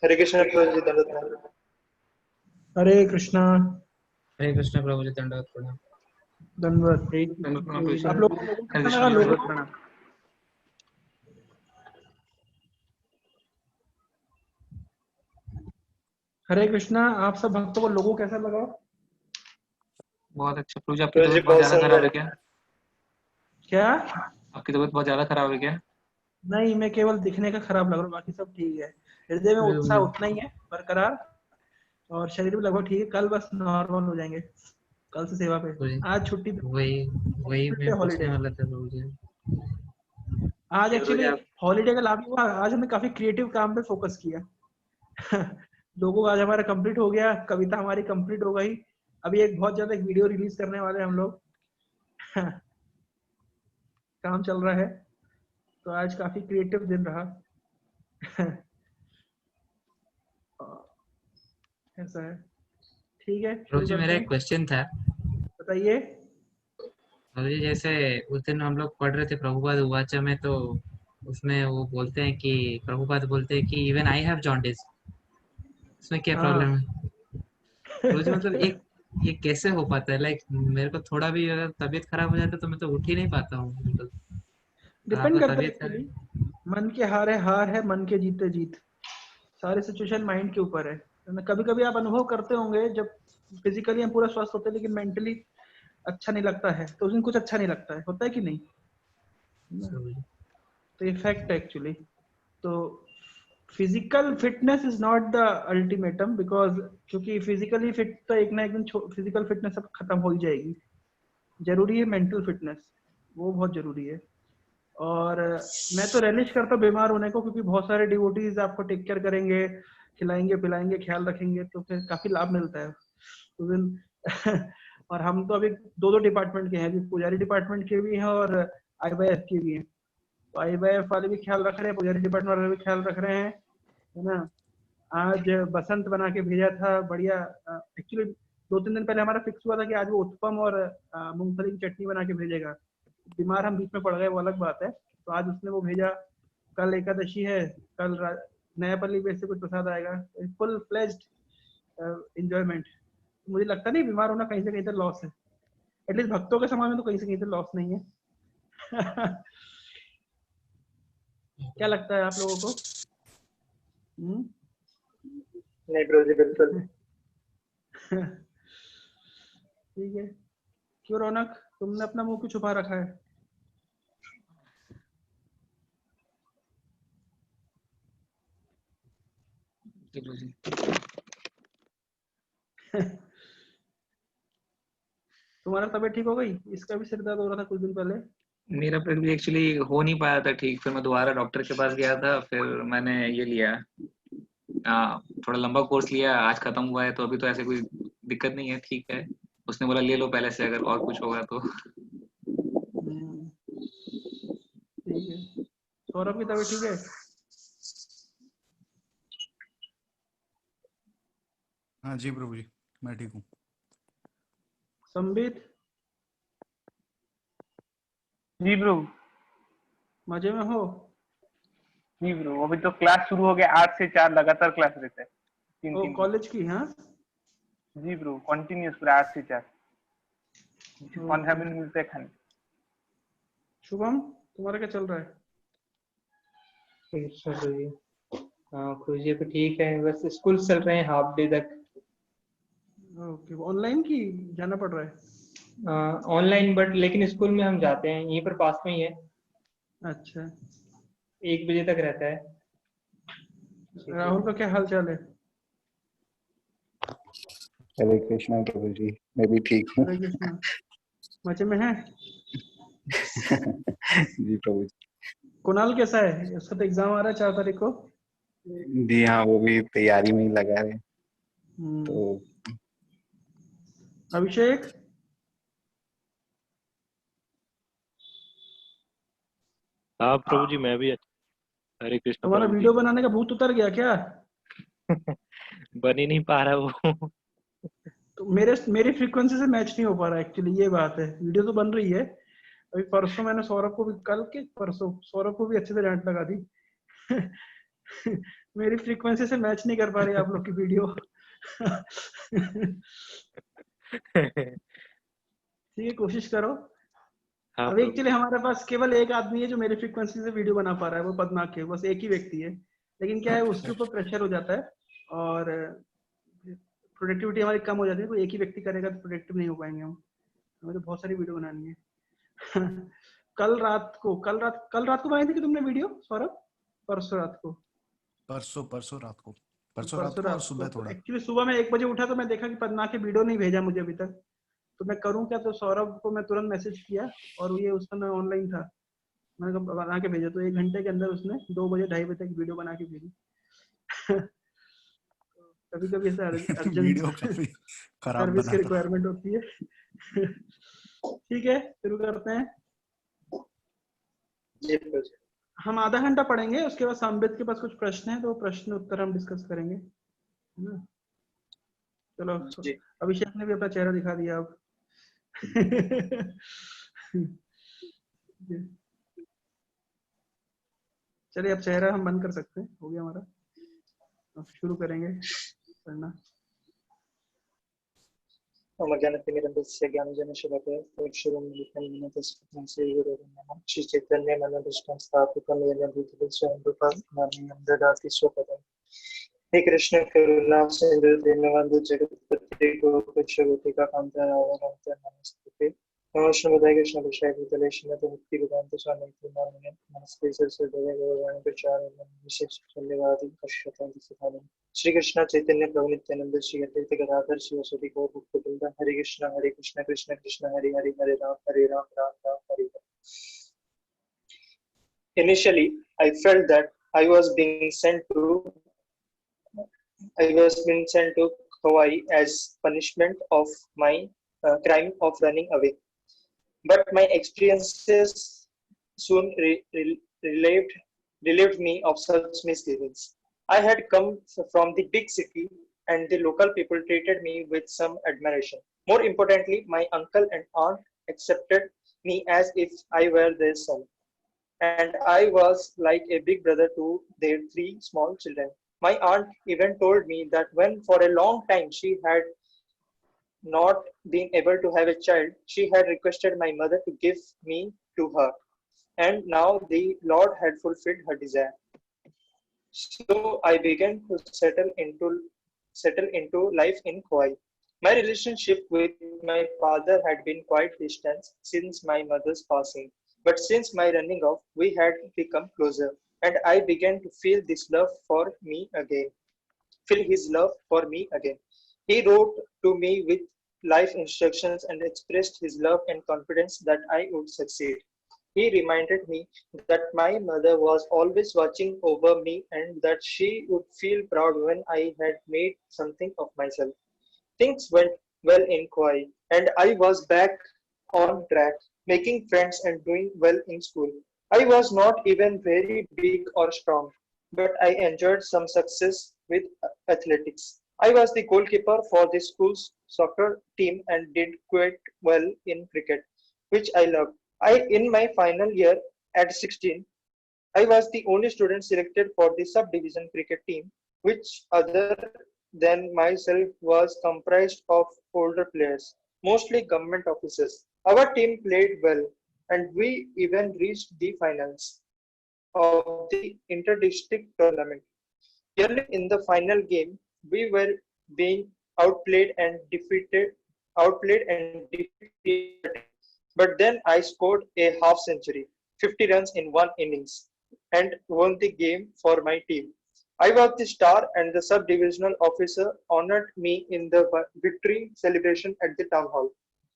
हरे कृष्ण प्रभु जी, दंडवत प्रणाम। हरे कृष्णा। हरे कृष्ण प्रभु जी, दंडवत प्रणाम। दंडवत। दंडवत प्रणाम प्रभु जी। आप लोगों को हरे कैसा कृष्ण लगा? प्रभु जी, लोगों दंडवत प्रणाम। हरे कृष्णा। आप सब भक्तों को लोगों कैसा लगा? बहुत अच्छा प्रभु जी। आपकी प्रभु जी तबीयत बहुत बहुत ज्यादा खराब सुंदर है है। क्या? क्या? आपकी तबीयत बहुत ज्यादा खराब है क्या? नहीं, मैं केवल दिखने का खराब लग रहा हूँ, बाकी सब ठीक है। हृदय में उत्साह उतना ही है बरकरार, और शरीर भी लगभग ठीक है। कल बस नॉर्मल हो जाएंगे, कल से सेवा पे। वही आज छुट्टी, वही वही मैं पूछने हॉलीडे। वाला था प्रभु जी। आज प्रभु जी एक्चुअली आप हॉलीडे का लाभ हुआ। आज हमने काफी क्रिएटिव काम पे फोकस किया। लोगों का आज हमारा कंप्लीट हो गया, कविता हमारी कंप्लीट हो गई। अभी एक बहुत ज्यादा एक वीडियो रिलीज करने वाले हैं हम लोग। काम चल रहा है, तो आज काफी क्रिएटिव दिन रहा। ऐसा है। ठीक है, प्रभु शुरू जी, करते मेरा एक हैं। क्वेश्चन था। बताइए। प्रभु जी, जैसे उस दिन हम लोग पढ़ रहे थे प्रभुपाद उवाचा में, तो उसमें वो बोलते हैं कि प्रभुपाद बोलते हैं कि इवन आई हैव जॉन्डिस। इसमें क्या प्रॉब्लम हाँ। है? प्रभु जी, मतलब एक ये कैसे हो पाता है? लाइक मेरे को थोड़ा भी अगर तबीयत खराब हो जाता है तो मैं तो उठ ही नहीं पाता हूँ, मतलब डिपेंड आपका करता है तबीयत एक्चुअली। खराब। मन के हार है हार है, मन के जीते जीत। सारी सिचुएशन माइंड के ऊपर है। कभी कभी आप अनुभव करते होंगे, जब फिजिकली हम पूरा स्वस्थ होते हैं लेकिन मेंटली अच्छा नहीं लगता है, तो उस दिन कुछ अच्छा नहीं लगता है, होता है कि नहीं? तो ये फैक्ट है एक्चुअली। तो physical fitness is not the ultimatum, because क्योंकि फिजिकली फिट तो एक ना एक दिन फिजिकल फिटनेस अब खत्म हो ही जाएगी। जरूरी है मेंटल फिटनेस, वो बहुत जरूरी है। और मैं तो रेलिश करता हूँ बीमार होने को, क्योंकि बहुत सारे डिवोटीज आपको टेक केयर करेंगे, खिलाएंगे पिलाएंगे, ख्याल रखेंगे, तो फिर काफी लाभ मिलता है उस दिन। और हम तो अभी दो दो डिपार्टमेंट के हैं, अभी पुजारी डिपार्टमेंट के भी हैं और आईवाईएफ के भी हैं। तो आईवाईएफ वाले भी ख्याल रख रहे हैं, पुजारी डिपार्टमेंट वाले भी ख्याल रख रहे हैं, है ना। आज बसंत बना के भेजा था, बढ़िया। एक्चुअली 2-3 दिन पहले हमारा फिक्स हुआ था कि आज वो उत्पम और मूंगफली की चटनी बना के भेजेगा। बीमार हम बीच में पड़ गए, वो अलग बात है। तो आज उसने वो भेजा। कल एकादशी है, कल नयापल्ली बेस से कुछ प्रसाद आएगा। Full fledged enjoyment. मुझे लगता नहीं बीमार होना कहीं से कहीं तक लॉस है। एटलीस्ट भक्तों के समाज में तो कहीं से कहीं तक लॉस नहीं है। क्या लगता है आप लोगों को? नहीं प्रभु जी, बिल्कुल। ठीक है। क्यों रौनक, तुमने अपना मुंह क्यों छुपा रखा है? जी प्रभु जी। तुम्हारा तबीयत ठीक हो गई? इसका भी सिर दर्द हो रहा था कुछ दिन पहले। मेरा पेट भी एक्चुअली हो नहीं पाया था ठीक, फिर मैं दोबारा डॉक्टर के पास गया था, फिर मैंने ये लिया, थोड़ा लंबा कोर्स लिया, आज खत्म हुआ है, तो अभी तो ऐसे कोई दिक्कत नहीं है, ठीक है। उसने बोला ले लो पहले से, अगर और कुछ होगा तो। ठीक है। सौरभ की तबीयत ठीक है? हाँ जी प्रभु जी, मैं ठीक हूँ। संबित? जी प्रभु। मजे में हो? जी प्रभु, अभी तो क्लास शुरू हो गया, 8 से 4 लगातार क्लास रहता है, 3 ओ, 3 दिन। कॉलेज की? हाँ जी प्रभु, कंटिन्यूस पूरा 8 से 4। 15 मिनट मिलते हैं खाने। शुभम, तुम्हारा क्या चल रहा है? कृष्ण प्रभु जी। हाँ प्रभु जी, अभी ठीक है, बस स्कूल चल रहे हैं हाफ डे तक। ओके, ऑनलाइन की जाना पड़ रहा है? ऑनलाइन, बट लेकिन स्कूल में हम जाते हैं, यहीं पर पास में ही है। अच्छा। 1 बजे तक रहता है। राहुल का क्या हाल चाल है? हरे कृष्णा प्रभु जी, मैं भी ठीक हूँ। हरे कृष्णा। मजे में है? जी प्रभु जी। कुणाल कैसा है? उसका तो एग्जाम आ रहा है 4 तारीख को। जी हाँ, वो भी तैयारी में ही लगा है। तो अभिषेक? हाँ प्रभु जी, मैं भी हरे कृष्ण तुम्हारा प्रभु जी। वीडियो बनाने का भूत उतर गया क्या? बन ही नहीं पा रहा वो। तो मेरी फ्रीक्वेंसी से मैच नहीं हो पा रहा एक्चुअली, ये बात है। वीडियो तो बन रही है। अभी परसों मैंने सौरभ को भी, कल के परसों सौरभ को भी अच्छे से डांट लगा दी। मेरी फ्रीक्वेंसी से मैच नहीं कर पा रही आप लोग की वीडियो। ठीक है, कोशिश करो। हाँ अब प्रभु एक्चुअली हमारे पास केवल एक आदमी है जो मेरी फ्रीक्वेंसी से वीडियो बना पा रहा है, वो पद्माक है, बस एक ही व्यक्ति है। लेकिन क्या है, उसके ऊपर प्रेशर हो जाता है और प्रोडक्टिविटी हमारी कम हो जाती है। कोई एक ही व्यक्ति करेगा तो प्रोडक्टिव नहीं हो पाएंगे हम। हमें तो बहुत सारी वीडियो बनानी है। कल रात को बनाई थी कि तुमने वीडियो सौरभ? परसों रात को? परसों रात को परसों और रात सुबह को थोड़ा। एक्चुअली सुबह में 1 बजे उठा तो मैं देखा कि पद्मा के वीडियो नहीं भेजा मुझे अभी तक। तो मैं करूं क्या? तो सौरभ को मैं तुरंत मैसेज किया और ये उस समय ऑनलाइन था। मैंने कहा बना के भेजा, तो 1 घंटे के अंदर उसने 2 बजे 2:30 बजे तक वीडियो बना के भेजी। कभी कभी ऐसा अर्जेंट वीडियो काफी खराब सर्विस बना की था। रिक्वायरमेंट होती है। ठीक है, शुरू करते हैं। जी प्रभु जी। हम आधा घंटा पढ़ेंगे, उसके बाद संबित के पास कुछ प्रश्न है तो प्रश्न उत्तर हम डिस्कस करेंगे, है ना? चलो, जी अभिषेक ने भी अपना चेहरा दिखा दिया अब। चलिए, अब चेहरा हम बंद कर सकते हैं, हो गया हमारा। अब शुरू करेंगे पढ़ना। अज्ञानतिमिरन्दस्य ज्ञानजनशलाकया चक्षुरुं मिलितं येन तस्मै श्रीगुरवे नमः। श्रीचैतन्यमनोभीष्टं स्थापितं येन भूतले स्वयं रूपा मामेयं ददाति स्वपदम्। हे कृष्ण करुणा सिंधु दीनबन्धु जगत्पते गोपेशगोपिकान्त रावणान्त नमस्ते। नमो श्रीमते कृष्ण विषय भूतले श्रीमते भक्तिवेदांत स्वामी नामिने नमस्ते सरस्वती गौरवाणी प्रचारिणे विशेष शून्यवादी पश्चातां सुधाने। श्री कृष्ण चैतन्य प्रभु नित्यानंद श्री अद्वैत गदाधर शिवसुति गौर भक्तवृंद। हरे Krishna Krishna Krishna Hare Hare Hare Ram Ram Ram Hare Hare. Initially, I felt that I was being sent to Kauai as punishment of my crime of running away. But my experiences soon relieved me of such misgivings. I had come from the big city and the local people treated me with some admiration. More importantly, my uncle and aunt accepted me as if I were their son. And I was like a big brother to their 3 small children. My aunt even told me that when for a long time she had not been able to have a child, she had requested my mother to give me to her. And now the Lord had fulfilled her desire. So I began to settle into life in Kauai. My relationship with my father had been quite distant since my mother's passing, but since my running off, we had become closer, and I began to feel his love for me again. He wrote to me with life instructions and expressed his love and confidence that I would succeed. He reminded me that my mother was always watching over me and that she would feel proud when I had made something of myself. Things went well in Kauai, and I was back on track, making friends and doing well in school. I was not even very big or strong, but I enjoyed some success with athletics. I was the goalkeeper for the school's soccer team and did quite well in cricket, which I loved. In my final year at 16, I was the only student selected for the sub-division cricket team, which other than myself was comprised of older players, mostly government officers. Our team played well, and we even reached the finals of the inter-district tournament. Early in the final game, we were being outplayed and defeated. But then I scored a half century, 50 runs in one innings, and won the game for my team. I was the star, and the sub-divisional officer honored me in the victory celebration at the town hall.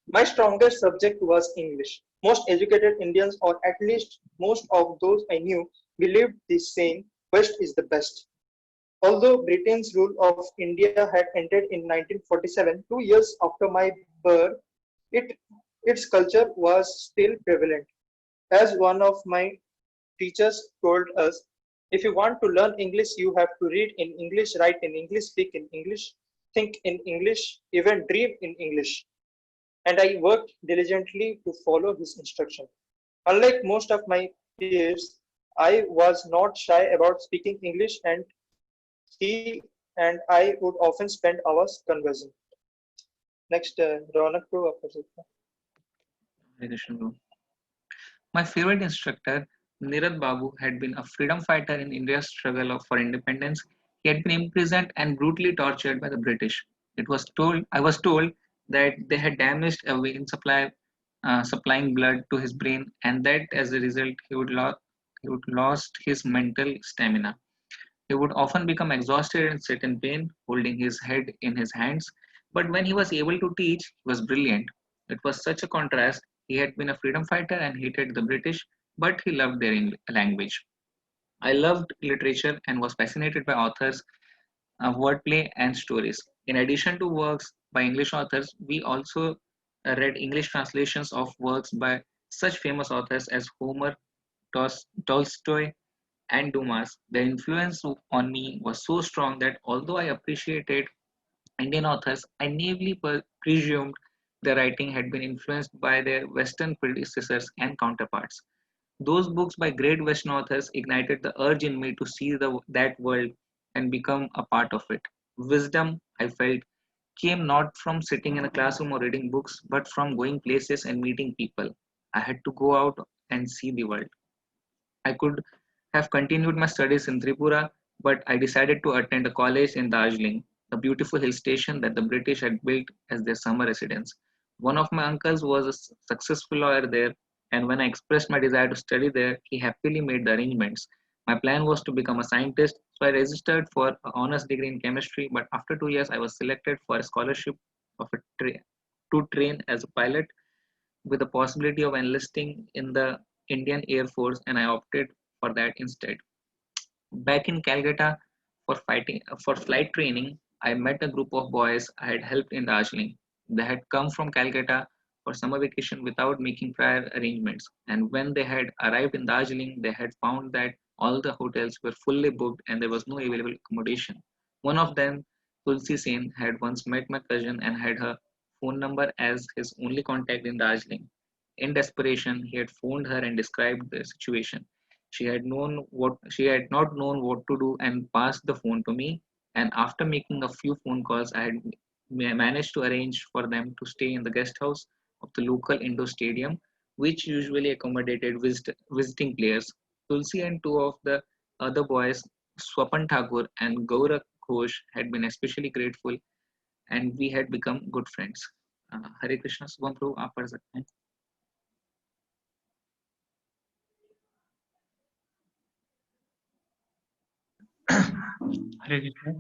My strongest subject was English. Most educated Indians, or at least most of those I knew, believed this saying, West is the best. Although Britain's rule of India had ended in 1947, 2 years after my birth, its culture was still prevalent. As one of my teachers told us, if you want to learn English, you have to read in English, write in English, speak in English, think in English, even dream in English. And I worked diligently to follow his instruction. Unlike most of my peers, I was not shy about speaking English, and He and I would often spend hours conversing. Next, Ronak to Aparajita. Hare Krishna, bro. My favorite instructor, Nirad Babu, had been a freedom fighter in India's for independence. He had been imprisoned and brutally tortured by the British. I was told that they had damaged a vein supply, supplying blood to his brain, and that as a result he would lost his mental stamina. He would often become exhausted and sit in pain, holding his head in his hands. But when he was able to teach, he was brilliant. It was such a contrast. He had been a freedom fighter and hated the British, but he loved their language. I loved literature and was fascinated by authors, wordplay, and stories. In addition to works by English authors, we also read English translations of works by such famous authors as Homer, Tolstoy, and Dumas. Their influence on me was so strong that although I appreciated Indian authors, I naively presumed their writing had been influenced by their Western predecessors and counterparts. Those books by great Western authors ignited the urge in me to see that world and become a part of it. Wisdom, I felt, came not from sitting in a classroom or reading books, but from going places and meeting people. I had to go out and see the world. I could have continued my studies in Tripura, but I decided to attend a college in Darjeeling, a beautiful hill station that the British had built as their summer residence. One of my uncles was a successful lawyer there, and when I expressed my desire to study there, he happily made the arrangements. My plan was to become a scientist, so I registered for an honors degree in chemistry, but after 2 years, I was selected for a scholarship of to train as a pilot with the possibility of enlisting in the Indian Air Force, and I opted for that instead. Back in Calcutta for flight training, I met a group of boys I had helped in Darjeeling. They had come from Calcutta for summer vacation without making prior arrangements, and when they had arrived in Darjeeling, they had found that all the hotels were fully booked and there was no available accommodation. One of them, Tulsi Sen, had once met my cousin and had her phone number as his only contact in Darjeeling. In desperation, he had phoned her and described the situation. She had not known what to do and passed the phone to me. And after making a few phone calls, I had managed to arrange for them to stay in the guest house of the local indoor stadium, which usually accommodated visiting players. Tulsi and two of the other boys, Swapan Thakur and Gaurak Ghosh, had been especially grateful, and we had become good friends. Hare Krishna, Subham Prabhu, आप पढ़ सकते हैं. Hare Krishna.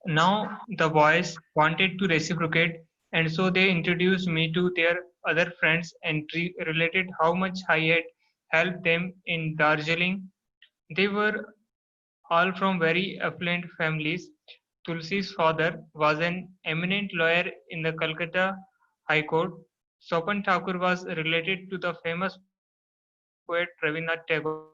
Now the boys wanted to reciprocate, and so they introduced me to their other friends and related how much I had helped them in Darjeeling. They were all from very affluent families. Tulsi's father was an eminent lawyer in the Calcutta High Court. Sopan Thakur was related to the famous poet Rabindranath Tagore.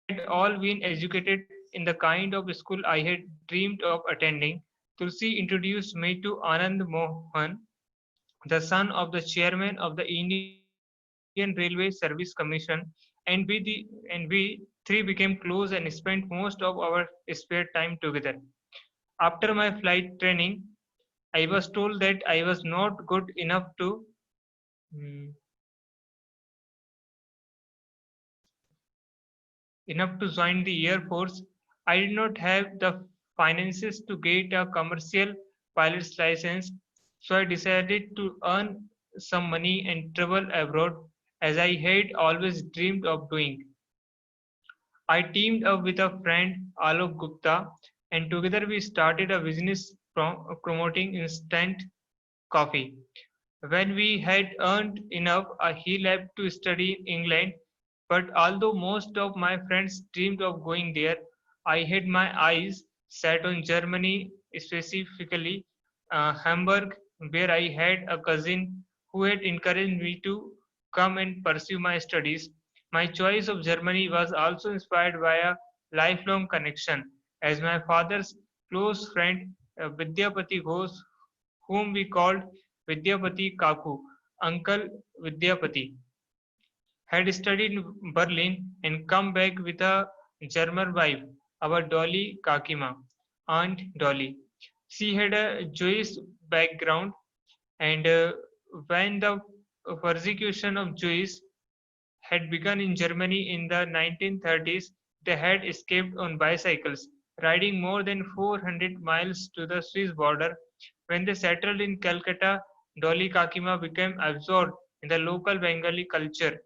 Had all been educated in the kind of school I had dreamed of attending. Tulsi introduced me to Anand Mohan, the son of the chairman of the Indian Railway Service Commission, and we three became close and spent most of our spare time together. After my flight training, I was told that I was not good enough to join the Air Force. I did not have the finances to get a commercial pilot's license, so I decided to earn some money and travel abroad as I had always dreamed of doing. I teamed up with a friend, Alok Gupta, and together we started a business promoting instant coffee. When we had earned enough, he left to study in England. But although most of my friends dreamed of going there, I had my eyes set on Germany, specifically Hamburg, where I had a cousin who had encouraged me to come and pursue my studies. My choice of Germany was also inspired by a lifelong connection, as my father's close friend Vidyapati Ghosh, whom we called Vidyapati Kaku, Uncle Vidyapati. had studied in Berlin and come back with a German wife, our Dolly Kakima, Aunt Dolly. She had a Jewish background, and when the persecution of Jews had begun in Germany in the 1930s, they had escaped on bicycles, riding more than 400 miles to the Swiss border. When they settled in Calcutta, Dolly Kakima became absorbed in the local Bengali culture.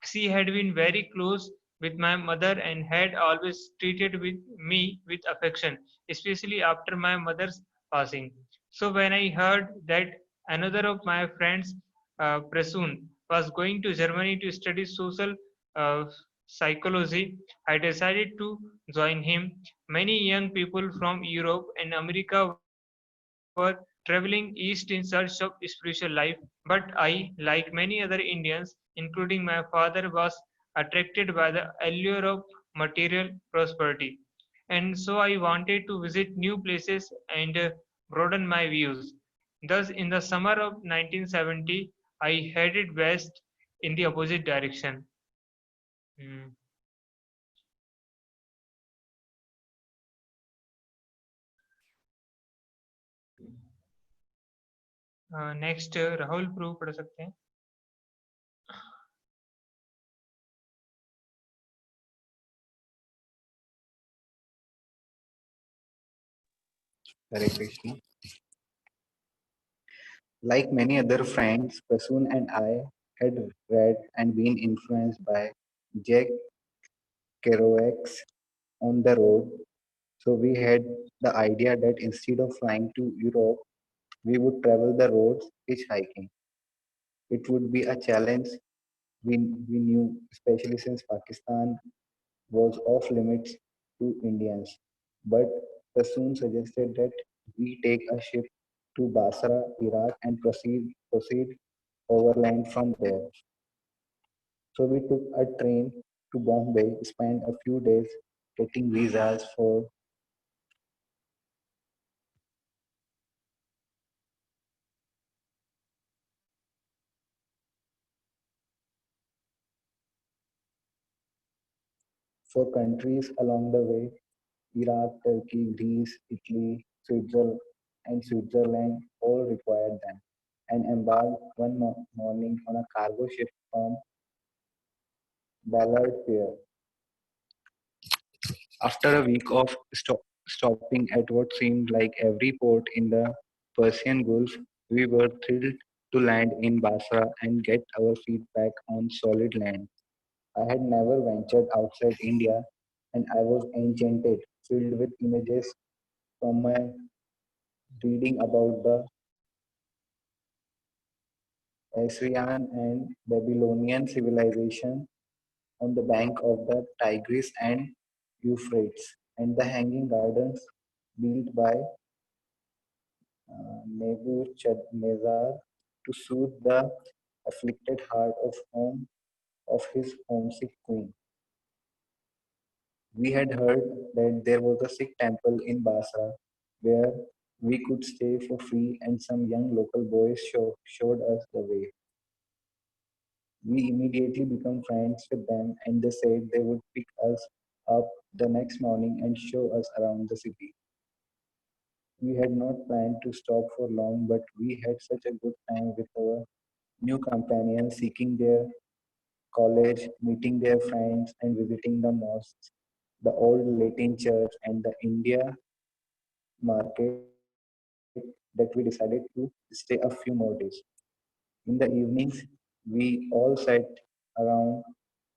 She had been very close with my mother and had always treated me with affection, especially after my mother's passing. So when I heard that another of my friends, Presun, was going to Germany to study social uh, psychology, I decided to join him. Many young people from Europe and America were traveling east in search of spiritual life, but I, like many other Indians, including my father, was attracted by the allure of material prosperity. And so I wanted to visit new places and broaden my views. Thus, in the summer of 1970, I headed west in the opposite direction. Hmm. Next Rahul prove पढ़ सकते हैं. Hare Krishna. Like many other friends, Prasoon and I had read and been influenced by Jack Kerouac's On the Road. So we had the idea that instead of flying to Europe, we would travel the roads hitchhiking. It would be a challenge we knew, especially since Pakistan was off limits to Indians. But Prasoon suggested that we take a ship to Basra, Iraq, and proceed overland from there. So we took a train to Bombay, spent a few days getting visas for countries along the way: Iraq, Turkey, Greece, Italy, Switzerland all required them, and embarked one morning on a cargo ship from Ballard Pier. After a week of stopping at what seemed like every port in the Persian Gulf, we were thrilled to land in Basra and get our feet back on solid land. I had never ventured outside India, and I was enchanted, filled with images from my reading about the Assyrian and Babylonian civilization on the bank of the Tigris and Euphrates, and the hanging gardens built by Nebuchadnezzar to soothe the afflicted heart of his homesick queen. We had heard that there was a Sikh temple in Basra where we could stay for free, and some young local boys showed us the way. We immediately became friends with them, and they said they would pick us up the next morning and show us around the city. We had not planned to stop for long, but we had such a good time with our new companions, seeking their college, meeting their friends, and visiting the mosques, the old Latin church, and the India market that we decided to stay a few more days. In the evenings, we all sat around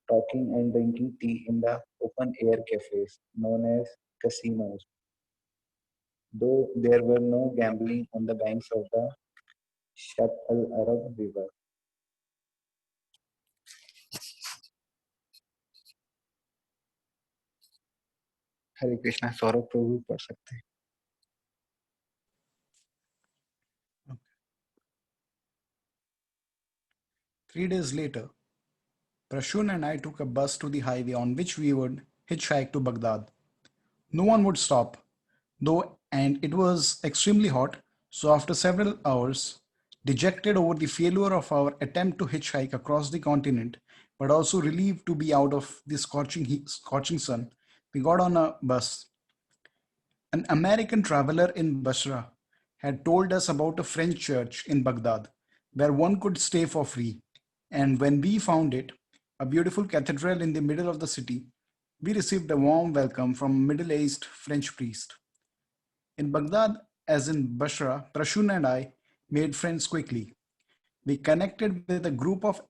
talking and drinking tea in the open air cafes known as casinos, though there were no gambling on the banks of the Shat al Arab River. हरे कृष्णा सौरभ प्रभु पढ़ सकते हैं. 3 days later, Prashun and I took a bus to the highway on which we would hitchhike to Baghdad. No one would stop, though, and it was extremely hot, so after several hours, dejected over the failure of our attempt to hitchhike across the continent, but also relieved to be out of the scorching sun. We got on a bus. An American traveler in Basra had told us about a French church in Baghdad where one could stay for free. And when we found it, a beautiful cathedral in the middle of the city, we received a warm welcome from a middle aged French priest. In Baghdad, as in Basra, Prashun and I made friends quickly. We connected with a group of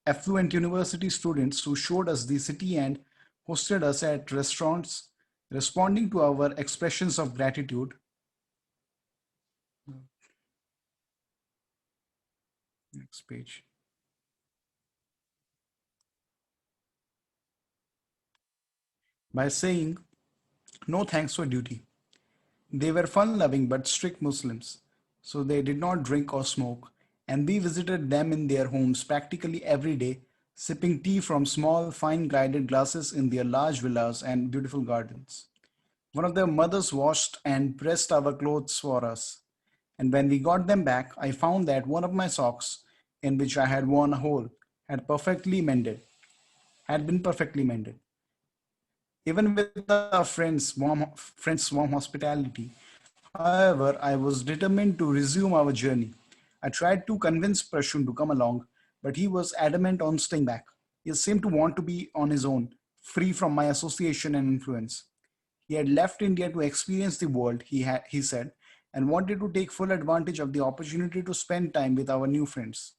affluent university students who showed us the city and hosted us at restaurants, responding to our expressions of gratitude. Next page. By saying, no thanks for duty. They were fun loving but strict Muslims, so they did not drink or smoke, and we visited them in their homes practically every day, sipping tea from small, fine gilded glasses in their large villas and beautiful gardens. One of their mothers washed and pressed our clothes for us, and when we got them back, I found that one of my socks, in which I had worn a hole, had been perfectly mended. Even with our friends' warm hospitality, however, I was determined to resume our journey. I tried to convince Prashun to come along, but he was adamant on staying back. He seemed to want to be on his own, free from my association and influence. He had left India to experience the world, he said, and wanted to take full advantage of the opportunity to spend time with our new friends.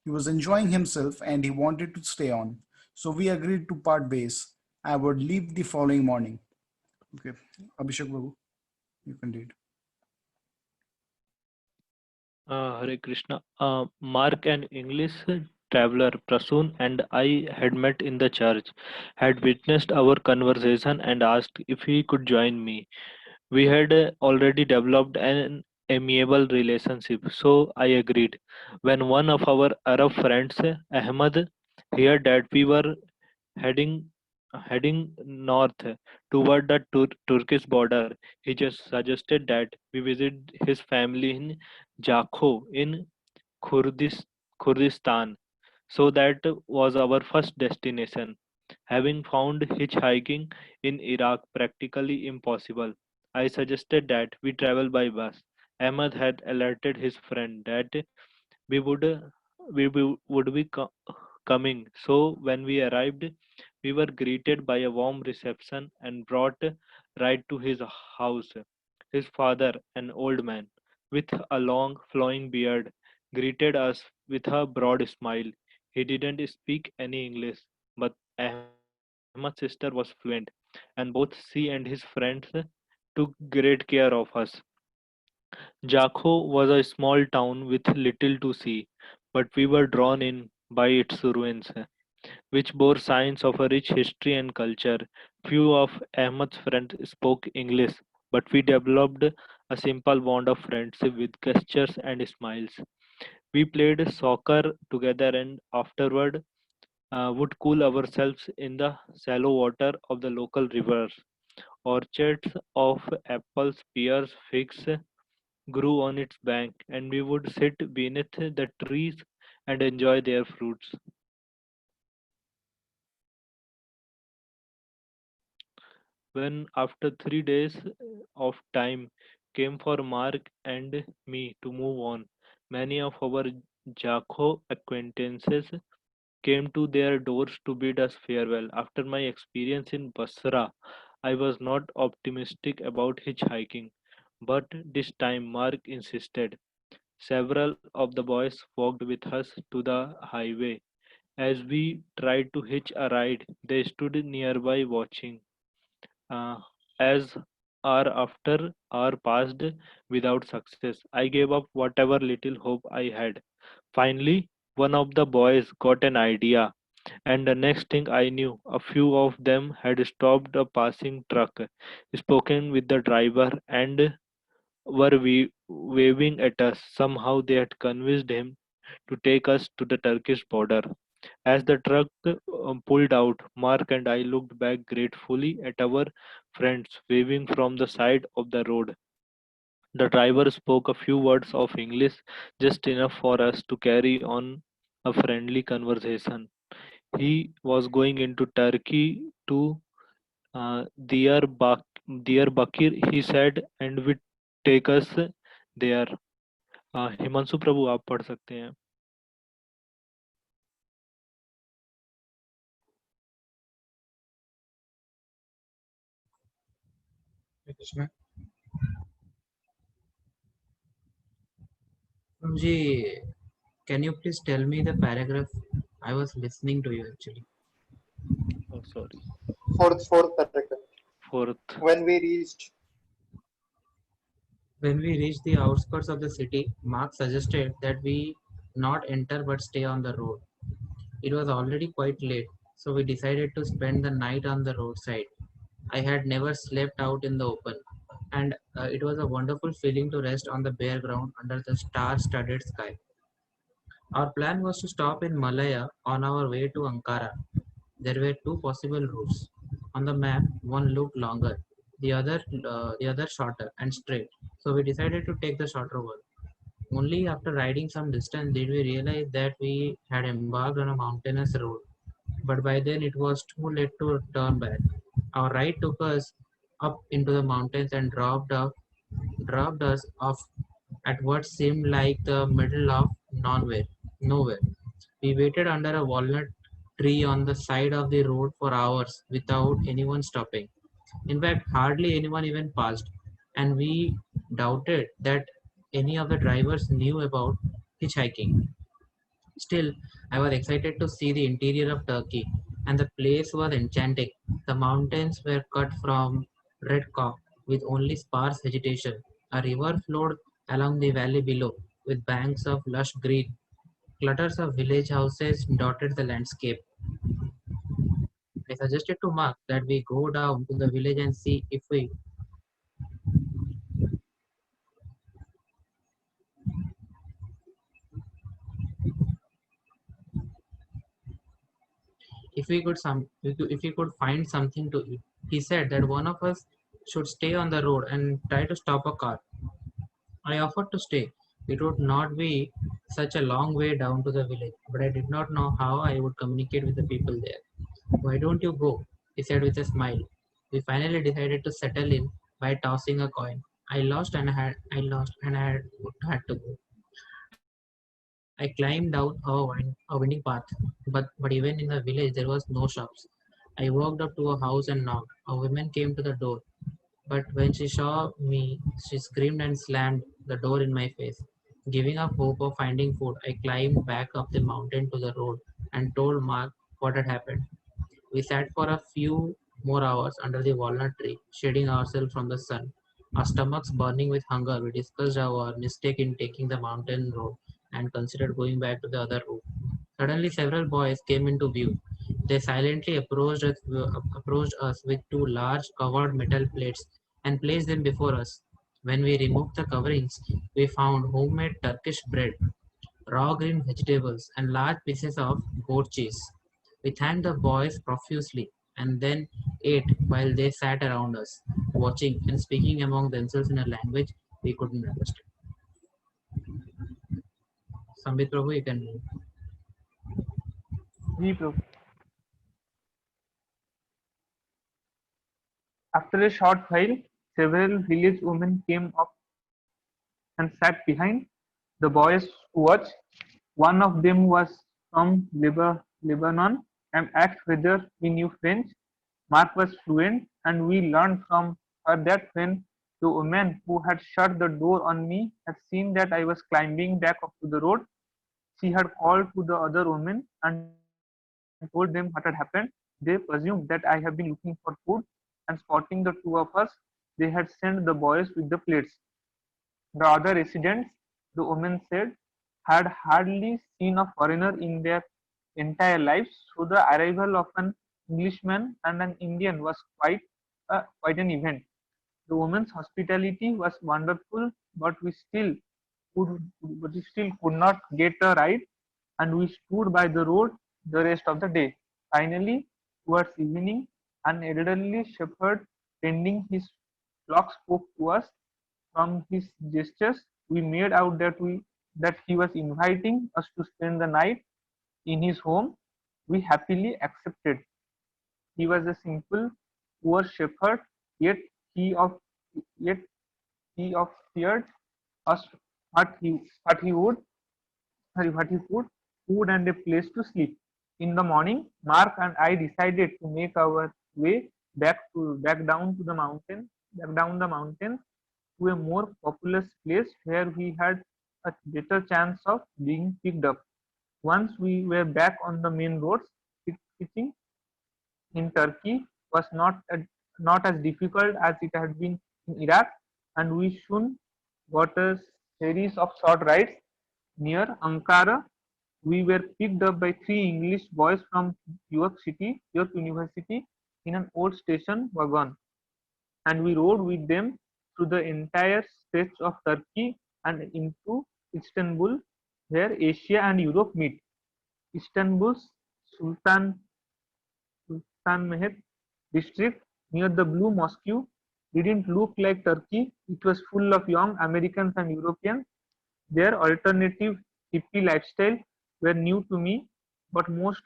He was enjoying himself and he wanted to stay on. So we agreed to part ways. I would leave the following morning. Okay, Abhishek Babu, you can read. Hare Krishna. Mark, an English traveler, Prasoon, and I had met in the church, had witnessed our conversation and asked if he could join me. We had already developed an amiable relationship, so I agreed. When one of our Arab friends, Ahmad, heard that we were heading heading north toward the Turkish border, he just suggested that we visit his family in Jakho in Kurdis- Kurdistan. So that was our first destination. Having found hitchhiking in Iraq practically impossible, I suggested that we travel by bus. Ahmad had alerted his friend that we would would be coming. So when we arrived, we were greeted by a warm reception and brought right to his house. His father, an old man with a long flowing beard, greeted us with a broad smile. He didn't speak any English, but Ahmad's sister was fluent, and both she and his friends took great care of us. Jakho was a small town with little to see, but we were drawn in by its ruins, which bore signs of a rich history and culture. Few of Ahmad's friends spoke English, but we developed a simple bond of friendship with gestures and smiles. We played soccer together and afterward would cool ourselves in the shallow water of the local rivers. Orchards of apples, pears, figs grew on its bank, and we would sit beneath the trees and enjoy their fruits. When, after 3 days of time, came for Mark and me to move on, many of our Jakho acquaintances came to their doors to bid us farewell. After my experience in Basra, I was not optimistic about hitchhiking, but this time Mark insisted. Several of the boys walked with us to the highway. As we tried to hitch a ride, they stood nearby watching. Uh, as hour after hour passed without success, I gave up whatever little hope I had. Finally, one of the boys got an idea, and the next thing I knew, a few of them had stopped a passing truck, spoken with the driver, and were waving at us. Somehow they had convinced him to take us to the Turkish border. As the truck pulled out, Mark and I looked back gratefully at our friends waving from the side of the road. The driver spoke a few words of English, just enough for us to carry on a friendly conversation. He was going into Turkey to Diyarbakir, he said, and would take us there. Himanshu प्रभु आप पढ़ सकते हैं. Krishna. Ji, can you please tell me the paragraph? I was listening to you actually. Oh, sorry. Fourth paragraph. Fourth. When we reached the outskirts of the city, Mark suggested that we not enter but stay on the road. It was already quite late, so we decided to spend the night on the roadside. I had never slept out in the open, and it was a wonderful feeling to rest on the bare ground under the star-studded sky. Our plan was to stop in Malaya on our way to Ankara. There were two possible routes. On the map, one looked longer, the other shorter and straight. So we decided to take the shorter one. Only after riding some distance did we realize that we had embarked on a mountainous road. But by then it was too late to turn back. Our ride took us up into the mountains and dropped us off at what seemed like the middle of nowhere. We waited under a walnut tree on the side of the road for hours without anyone stopping. In fact, hardly anyone even passed, and we doubted that any of the drivers knew about hitchhiking. Still, I was excited to see the interior of Turkey, and the place was enchanting. The mountains were cut from red chalk with only sparse vegetation. A river flowed along the valley below, with banks of lush green. Clutters of village houses dotted the landscape. I suggested to Mark that we go down to the village and see if we could find something to eat. He said that one of us should stay on the road and try to stop a car. I offered to stay. It would not be such a long way down to the village, but I did not know how I would communicate with the people there. Why don't you go? He said with a smile. We finally decided to settle in by tossing a coin. I lost and had to go. I climbed down a winding path, but even in the village there was no shops. I walked up to a house and knocked. A woman came to the door, but when she saw me, she screamed and slammed the door in my face. Giving up hope of finding food, I climbed back up the mountain to the road and told Mark what had happened. We sat for a few more hours under the walnut tree, shading ourselves from the sun. Our stomachs burning with hunger, we discussed our mistake in taking the mountain road and considered going back to the other route. Suddenly, several boys came into view. They silently approached us with two large covered metal plates and placed them before us. When we removed the coverings, we found homemade Turkish bread, raw green vegetables, and large pieces of goat cheese. We thanked the boys profusely and then ate while they sat around us, watching and speaking among themselves in a language we couldn't understand. Sambit Prabhu, you can move. Ji bro. After a short while, several village women came up and sat behind the boys' watch. One of them was from Lebanon and asked whether we knew French. Mark was fluent, and we learned from her that when the woman who had shut the door on me had seen that I was climbing back up to the road, she had called to the other women and told them what had happened. They presumed that I had been looking for food, and spotting the two of us, they had sent the boys with the plates. The other residents, the woman said, had hardly seen a foreigner in their entire lives, so the arrival of an Englishman and an Indian was quite an event. The woman's hospitality was wonderful, but we still could not get a ride, and we stood by the road the rest of the day. Finally, towards evening, an elderly shepherd tending his flock spoke to us. From his gestures, we made out that he was inviting us to spend the night in his home. We happily accepted. He was a simple, poor shepherd, yet he of yet he of feared us what he would what he would food and a place to sleep. In the morning, Mark and I decided to make our way back down to the mountain back down the mountain to a more populous place where we had a better chance of being picked up. Once we were back on the main roads, pitching in Turkey was not as difficult as it had been in Iraq, and we soon got a series of short rides near Ankara. We were picked up by three English boys from York University, in an old station wagon, and we rode with them through the entire stretch of Turkey and into Istanbul, where Asia and Europe meet. Istanbul's Sultanahmet district near the Blue Mosque didn't look like Turkey. It was full of young Americans and Europeans. Their alternative hippie lifestyle were new to me, but most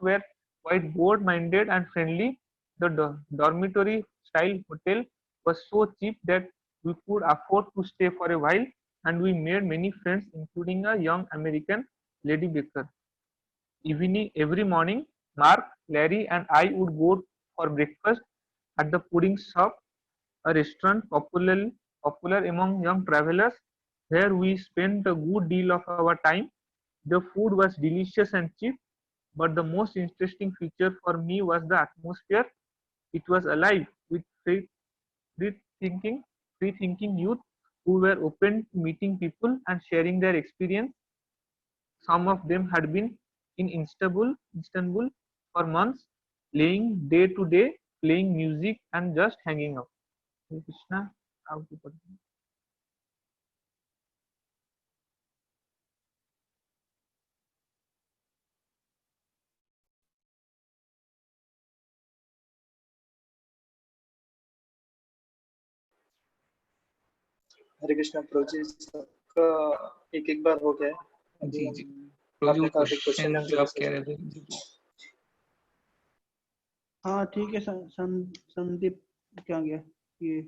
were quite bored-minded and friendly. The dormitory style hotel was so cheap that we could afford to stay for a while, and we made many friends, including a young American lady baker. Every morning, Mark, Larry, and I would go for breakfast at the pudding shop, a restaurant popular among young travelers, where we spent a good deal of our time. The food was delicious and cheap, but the most interesting feature for me was the atmosphere. It was alive with free-thinking, free-thinking youth who were open to meeting people and sharing their experience. Some of them had been in Istanbul for months, playing day to day, playing music and just hanging out. Hare Krishna, how to put it? हरे कृष्णा प्रोजी, सबका एक एक बार हो गया है। अभी जी हम जी प्रोजी, वो आपने काफी क्वेश्चन क्वेश्चन जो आप कह रहे थे जी जी। हाँ ठीक है। संदीप क्या गया ये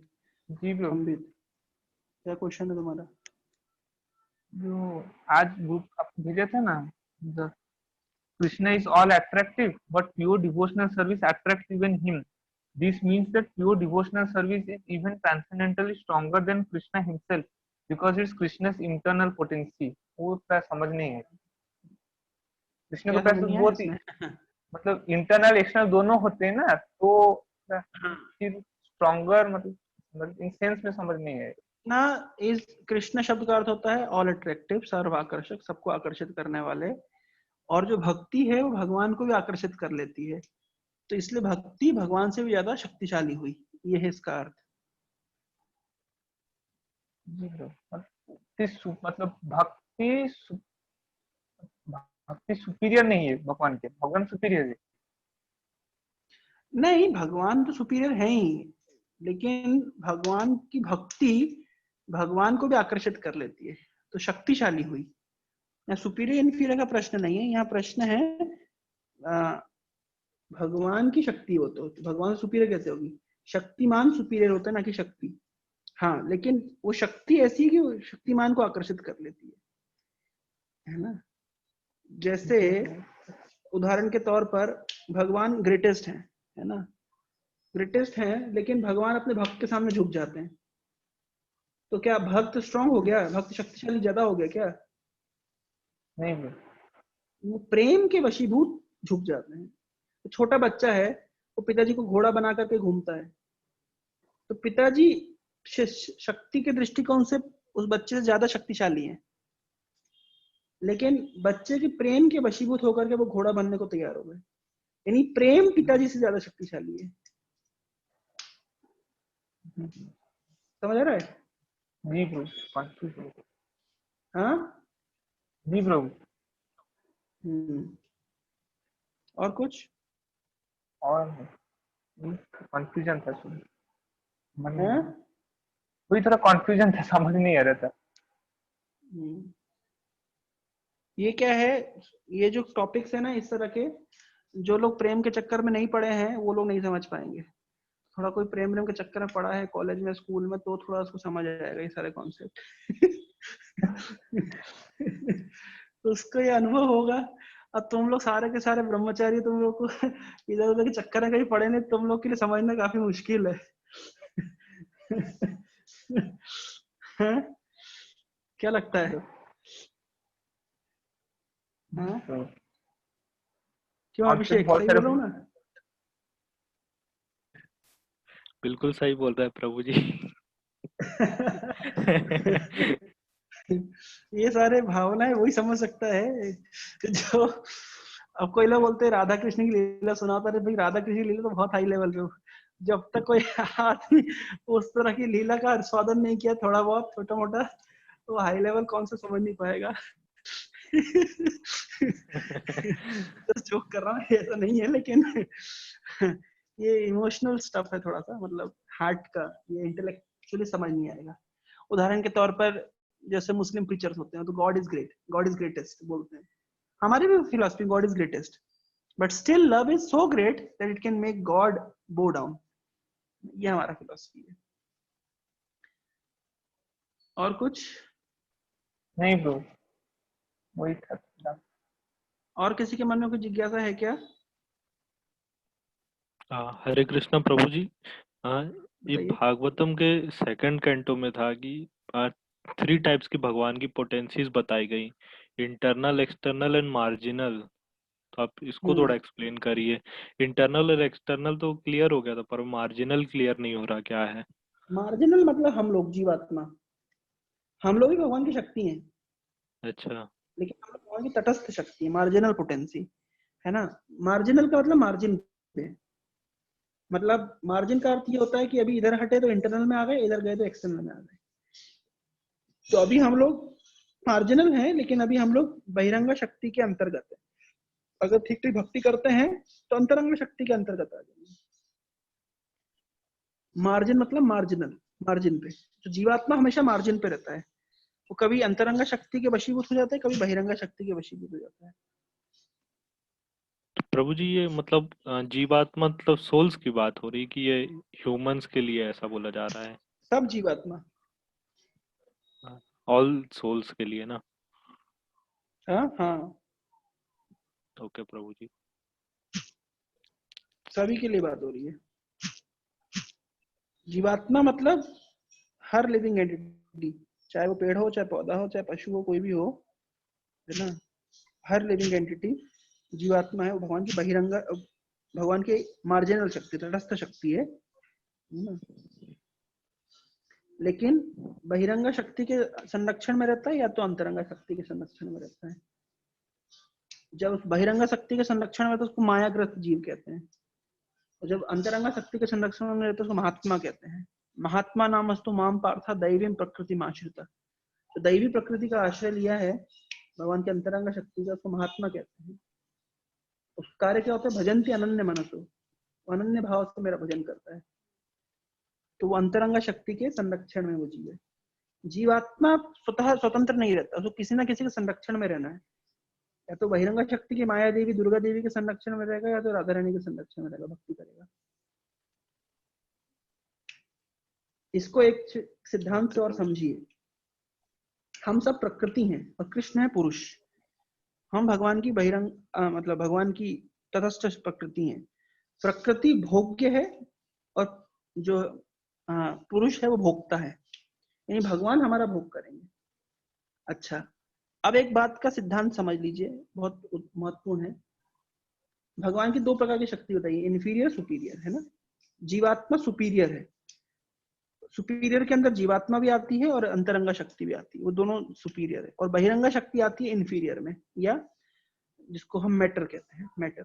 जी ब्रो, संबित, क्या क्वेश्चन है तुम्हारा? जो आज ग्रुप आप भेजे थे ना, the Krishna is all attractive, but pure devotional service attracts even him. This means that pure devotional service is even transcendently stronger than Krishna himself, because it's Krishna's internal potency. वो क्या समझ नहीं है। कृष्ण के क्या पास समझ नहीं आया बहुत ही इसमें? मतलब इंटरनल एक्सटर्नल दोनों होते हैं ना, तो हाँ। फिर स्ट्रॉन्गर मतलब इन सेंस में समझ नहीं है ना, इस कृष्ण शब्द का अर्थ होता है ऑल अट्रैक्टिव, सर्व आकर्षक, सबको आकर्षित करने वाले। और जो भक्ति है वो भगवान को भी आकर्षित कर लेती है, तो इसलिए भक्ति भगवान से भी ज्यादा शक्तिशाली हुई, ये है इसका अर्थ। जी ब्रो। मतलब भक्ति सुपीरियर नहीं है भगवान के, भगवान सुपीरियर है। नहीं, भगवान तो सुपीरियर है ही, लेकिन भगवान की भक्ति भगवान को भी आकर्षित कर लेती है, तो शक्तिशाली हुई। यहाँ सुपीरियर इन्फीरियर का प्रश्न नहीं है, यहाँ प्रश्न है भगवान की शक्ति हो तो भगवान सुपीरियर कैसे होगी? शक्तिमान सुपीरियर होता है, ना कि शक्ति। हाँ, लेकिन वो शक्ति ऐसी है कि वो शक्तिमान को आकर्षित कर लेती है ना। जैसे उदाहरण के तौर पर भगवान ग्रेटेस्ट है ना, ग्रेटेस्ट हैं, लेकिन भगवान अपने भक्त के सामने झुक जाते हैं, तो क्या भक्त स्ट्रांग हो गया? भक्त शक्तिशाली ज्यादा हो गया क्या? नहीं ब्रो, वो प्रेम के वशीभूत झुक जाते हैं। तो छोटा बच्चा है, वो पिताजी को घोड़ा बना करके घूमता है, तो पिताजी शक्ति के दृष्टिकोण से उस बच्चे से ज्यादा शक्तिशाली हैं, लेकिन बच्चे के प्रेम के वशीभूत होकर के वो घोड़ा बनने को तैयार हो गए। यानी प्रेम पिताजी से ज्यादा शक्तिशाली है। समझ आ रहा है? जी ब्रो, कंफ्यूज हो गया। हाँ जी ब्रो। और कुछ? और कंफ्यूजन था सुन, हाँ? कोई थोड़ा कंफ्यूजन था, समझ नहीं आ रहा था। ये क्या है, ये जो टॉपिक्स है ना इस तरह के, जो लोग प्रेम के चक्कर में नहीं पड़े हैं वो लोग नहीं समझ पाएंगे। थोड़ा कोई प्रेम के चक्कर में पड़ा है कॉलेज में स्कूल में तो थोड़ा उसको समझ आएगा ये सारे कॉन्सेप्ट। तो उसको ये अनुभव होगा। अब तुम लोग सारे के सारे ब्रह्मचारी, तुम लोग को इधर उधर के चक्कर में कहीं पड़े नहीं, तुम लोग के लिए समझना काफी मुश्किल है। हाँ? क्या लगता है? हाँ? क्यों और फिर अभिषेक, बहुत सही सारे बोल रहा हूँ ना? बिल्कुल सही बोल रहा है प्रभु जी। ये सारे भावनाएं वही समझ सकता है जो, अब कोई लोग बोलते हैं राधा कृष्ण की लीला सुनाता है, भाई राधा कृष्ण की लीला तो बहुत हाई लेवल पे, जब तक कोई आदमी उस तरह की लीला का आस्वादन नहीं किया थोड़ा बहुत छोटा मोटा, तो हाई लेवल कौन सा समझ नहीं पाएगा। तो जोक कर रहा हूँ, ऐसा नहीं है, लेकिन ये इमोशनल स्टफ है थोड़ा सा, मतलब हार्ट का, ये इंटेलेक्चुअली समझ नहीं आएगा। उदाहरण के तौर पर जैसे मुस्लिम प्रीचर्स होते हैं तो God is great, God is greatest बोलते हैं, हमारी भी philosophy God is greatest, but still love is so great that it can make God बो डाउन। ये हमारा फिलॉसफी है। और कुछ नहीं ब्रो, वही था। और किसी के मन में कुछ जिज्ञासा है क्या? हरे कृष्णा प्रभु जी। ये बताइए। भागवतम के सेकंड कैंटो में था कि 3 टाइप्स की भगवान की पोटेंसीज बताई गई, इंटरनल, एक्सटर्नल एंड मार्जिनल। तो आप इसको थोड़ा एक्सप्लेन करिए। इंटरनल और एक्सटर्नल तो क्लियर हो गया था, पर मार्जिनल क्लियर नहीं हो रहा, क्या है? मार्जिनल मतलब हम लोग जीवात्मा, हम लोग ही भगवान की शक्ति हैं, अच्छा। लेकिन हम लोग भगवान की तटस्थ शक्ति है, मार्जिनल पोटेंसी है ना। मार्जिनल का मतलब मार्जिन पे, मतलब मार्जिन का अर्थ ये होता है कि अभी इधर हटे तो इंटरनल में आ गए, इधर गए तो एक्सटर्नल में आ गए। तो अभी हम लोग मार्जिनल हैं, लेकिन अभी हम लोग बहिरंग शक्ति के अंतर्गत है। अगर ठीक ठीक भक्ति करते हैं तो अंतरंग शक्ति के अंतर्गत आ जाएंगे। मार्जिन मतलब मार्जिनल, मार्जिन पे। तो जीवात्मा हमेशा मार्जिन पे रहता है, वो कभी अंतरंग शक्ति के वशीभूत हो जाता है, कभी बहिरंग शक्ति के वशीभूत हो जाता है। तो प्रभु जी ये मतलब जीवात्मा मतलब सोल्स की बात हो रही कि ये ह्यूमंस के लिए ऐसा बोला जा रहा है? सब जीवात्मा, ऑल सोल्स के लिए ना? हाँ हाँ, ओके प्रभु जी। सभी के लिए बात हो रही है। जीवात्मा मतलब हर लिविंग एंटिटी, चाहे वो पेड़ हो, चाहे पौधा हो, चाहे पशु हो, कोई भी हो, है ना। हर लिविंग एंटिटी जीवात्मा है। वो भगवान की बहिरंग, भगवान की मार्जिनल शक्ति, तटस्थ शक्ति है ना। लेकिन बहिरंग शक्ति के संरक्षण में रहता है या तो अंतरंग शक्ति के संरक्षण में रहता है। जब उस बहिरंग शक्ति के संरक्षण में तो उसको मायाग्रस्त जीव कहते हैं, और जब अंतरंग शक्ति के संरक्षण में रहता है उसको महात्मा कहते हैं। महात्मा नामस्तु माम पार्था दैवीं प्रकृति आश्रिता। तो दैवी प्रकृति का आश्रय लिया है भगवान के अंतरंग शक्ति का, उसको महात्मा कहते हैं। उस कार्य क्या होता है, भजन्ति अनन्य मनसो, अनन्य भाव से मेरा भजन करता है। तो वो अंतरंग शक्ति के संरक्षण में वो जीव है। जीवात्मा स्वतः स्वतंत्र नहीं रहता, उसको किसी ना किसी के संरक्षण में रहना है। या तो बहिरंग शक्ति की माया देवी दुर्गा देवी के संरक्षण में रहेगा, या तो राधा रानी के संरक्षण में रहेगा, भक्ति करेगा। इसको एक सिद्धांत से और समझिए। हम सब प्रकृति हैं और कृष्ण है पुरुष। हम भगवान की बहिरंग मतलब भगवान की तटस्थ प्रकृति है। प्रकृति भोग्य है और जो पुरुष है वो भोगता है, यानी भगवान हमारा भोग करेंगे। अच्छा, अब एक बात का सिद्धांत समझ लीजिए, बहुत महत्वपूर्ण है। भगवान की 2 प्रकार की शक्ति बताइए, इन्फीरियर सुपीरियर, है ना। जीवात्मा सुपीरियर है, सुपीरियर के अंदर जीवात्मा भी आती है और अंतरंगा शक्ति भी आती है, वो दोनों सुपीरियर है। और बहिरंगा शक्ति आती है इन्फीरियर में, या जिसको हम मैटर कहते हैं, मैटर।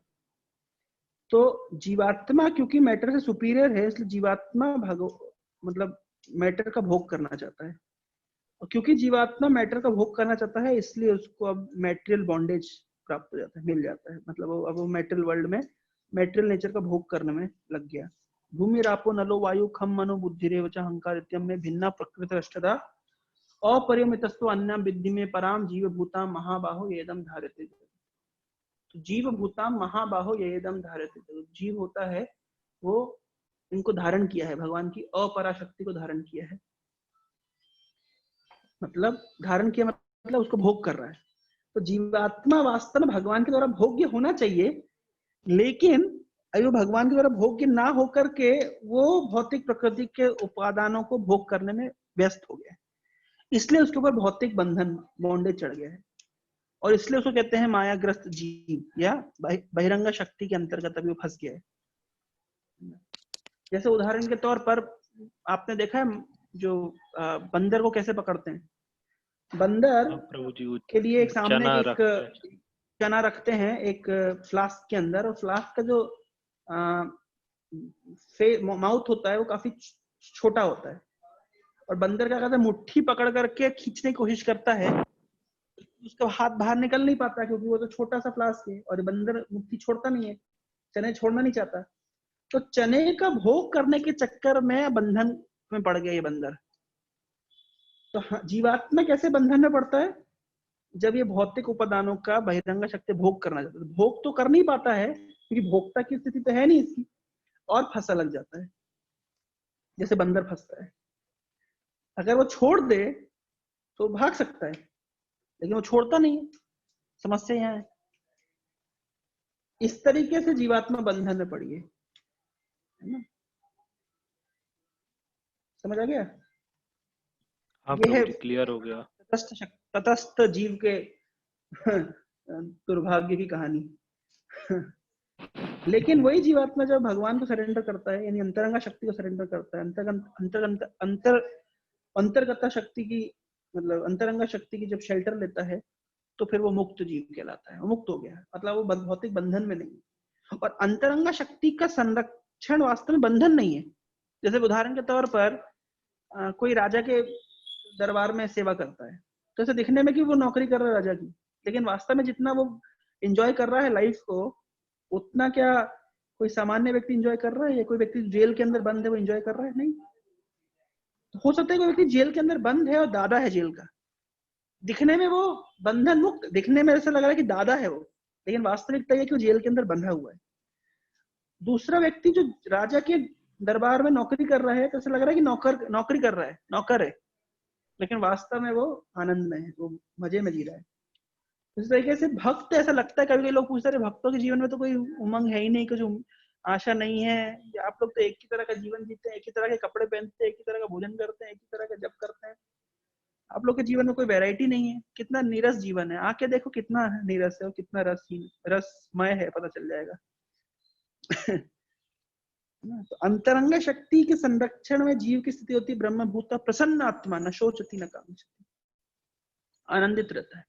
तो जीवात्मा क्योंकि मैटर से सुपीरियर है, इसलिए जीवात्मा मतलब मैटर का भोग करना चाहता है। और क्योंकि जीवात्मा मैटर का भोग करना चाहता है, इसलिए उसको अब मैटेरियल बॉन्डेज प्राप्त हो जाता है, मिल जाता है। मतलब अब वो मैटेरियल वर्ल्ड में मैटेरियल नेचर का भोग करने में लग गया। भूमि रापो नलो वायु खम मनो बुद्धि रेवच अहंकार इत्यम में भिन्ना प्रकृति अष्टधा अपरिमितस्तु अन्यम विद्धि में पराम जीव भूताम महाबाहो येदम धारते। तो जीव भूताम महाबाहो येदम धारते, तो जीव होता है वो इनको धारण किया है, भगवान की अपराशक्ति को धारण किया है, मतलब धारण किया मतलब उसको भोग कर रहा है। तो जीवात्मा वास्तव में भगवान के द्वारा भोग्य होना चाहिए, लेकिन अयो भगवान के द्वारा भोग्य ना होकर के वो भौतिक प्रकृति के उपादानों को भोग करने में व्यस्त हो गया है, इसलिए उसके ऊपर भौतिक बंधन बॉन्डेज चढ़ गया है, और इसलिए उसको कहते हैं मायाग्रस्त जीव या बहिरंग शक्ति के अंतर्गत अभी वो फंस गया है। जैसे उदाहरण के तौर पर आपने देखा है जो बंदर को कैसे पकड़ते हैं, बंदर प्रभु जी के लिए एक सामने चना एक रखते हैं। चना रखते हैं एक फ्लास्क के अंदर, और फ्लास्क का जो माउथ होता है वो काफी छोटा होता है, और बंदर क्या करता है मुट्ठी पकड़ करके खींचने की कोशिश करता है, उसका हाथ बाहर निकल नहीं पाता क्योंकि वो तो छोटा सा फ्लास्क है, और बंदर मुट्ठी छोड़ता नहीं है, चने छोड़ना नहीं चाहता। तो चने का भोग करने के चक्कर में बंधन में पड़ गया ये बंदर। तो जीवात्मा कैसे बंधन में पड़ता है, जब ये भौतिक उपादानों का बहिरंग शक्ति भोग करना चाहता है, भोग तो कर नहीं पाता है क्योंकि भोक्ता की स्थिति तो है नहीं इसकी, और फंसा लग जाता है, जैसे बंदर फंसता है। अगर वो छोड़ दे तो भाग सकता है, लेकिन वो छोड़ता नहीं है, समस्या यहाँ है। इस तरीके से जीवात्मा बंधन में पड़ी है ना, समझ आ गया? हाँ ये है प्रभु जी, क्लियर हो गया। तटस्थ जीव के दुर्भाग्य की कहानी। लेकिन वही जीवात्मा जब भगवान को सरेंडर करता है, यानी अंतरंगा शक्ति को सरेंडर करता है, अंतर्गता शक्ति की मतलब अंतरंगा शक्ति की जब शेल्टर लेता है, तो फिर वो मुक्त जीव कहलाता है, वो मुक्त हो गया, मतलब वो भौतिक बंधन में नहीं है। और अंतरंगा शक्ति का संरक्षण वास्तव में बंधन नहीं है। जैसे उदाहरण के तौर पर कोई राजा के दरबार में सेवा करता है, तो ऐसे दिखने में कि वो नौकरी कर रहा है राजा की, लेकिन वास्तव में जितना वो एंजॉय कर रहा है लाइफ को, उतना क्या कोई सामान्य व्यक्ति एंजॉय कर रहा है, या कोई व्यक्ति जेल के अंदर बंद है वो एंजॉय कर रहा है? नहीं। तो हो सकता है कोई व्यक्ति जेल के अंदर बंद है और दादा है जेल का, दिखने में वो बंधन मुक्त, दिखने में ऐसा लग रहा है कि दादा है वो, लेकिन वास्तविकता यह कि वो जेल के अंदर बंधा हुआ है। दूसरा व्यक्ति जो राजा के दरबार में नौकरी कर रहा है, तो ऐसा लग रहा है कि नौकरी कर रहा है, नौकर है, लेकिन वास्तव में वो आनंद में है, वो मजे में जी रहा है। इस तरीके से भक्त, ऐसा लगता है कभी कभी लोग पूछते हैं भक्तों के जीवन में तो कोई उमंग है ही नहीं, कुछ आशा नहीं है, आप लोग तो एक ही तरह का जीवन जीते हैं, एक ही तरह के कपड़े पहनते हैं, एक ही तरह का भोजन करते हैं, एक ही तरह का जप करते हैं, आप लोग के जीवन में कोई वैरायटी नहीं है, कितना नीरस जीवन है, आके देखो कितना नीरस है और कितना रसमय है, पता चल जाएगा। तो अंतरंग शक्ति के संरक्षण में जीव की स्थिति होती है ब्रह्मभूत प्रसन्न आत्मा, न शोचती न कांक्षति, आनंदित रहता है।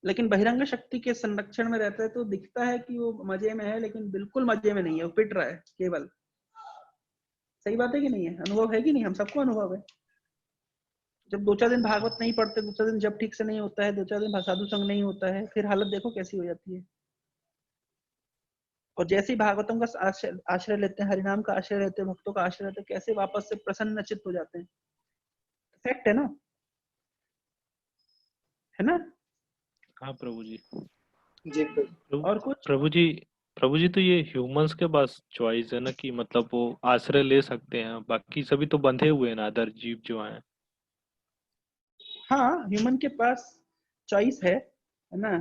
लेकिन बहिरंग शक्ति के संरक्षण में रहता है तो दिखता है कि वो मजे में है, लेकिन बिल्कुल मजे में नहीं है, वो पिट रहा है केवल। सही बात है कि नहीं है? अनुभव है कि नहीं? हम सबको अनुभव है। जब 2-4 दिन भागवत नहीं पढ़ते, 2-4 दिन जब ठीक से नहीं होता है, 2-4 दिन साधु संग नहीं होता है, फिर हालत देखो कैसी हो जाती है। और जैसे ही भागवतों का आश्रय लेते हैं, हरिनाम का आश्रय लेते हैं, भक्तों का आश्रय लेते हैं, कैसे वापस से प्रसन्न चित्त हो जाते हैं। फैक्ट है ना, है ना? हाँ प्रभु जी। जी और कुछ? प्रभु जी तो ये ह्यूमंस के पास चॉइस है ना, कि मतलब वो आश्रय ले सकते हैं, बाकी सभी तो बंधे हुए हैं ना, अदर जीव जो हैं। हाँ, ह्यूमन के पास चॉइस है ना,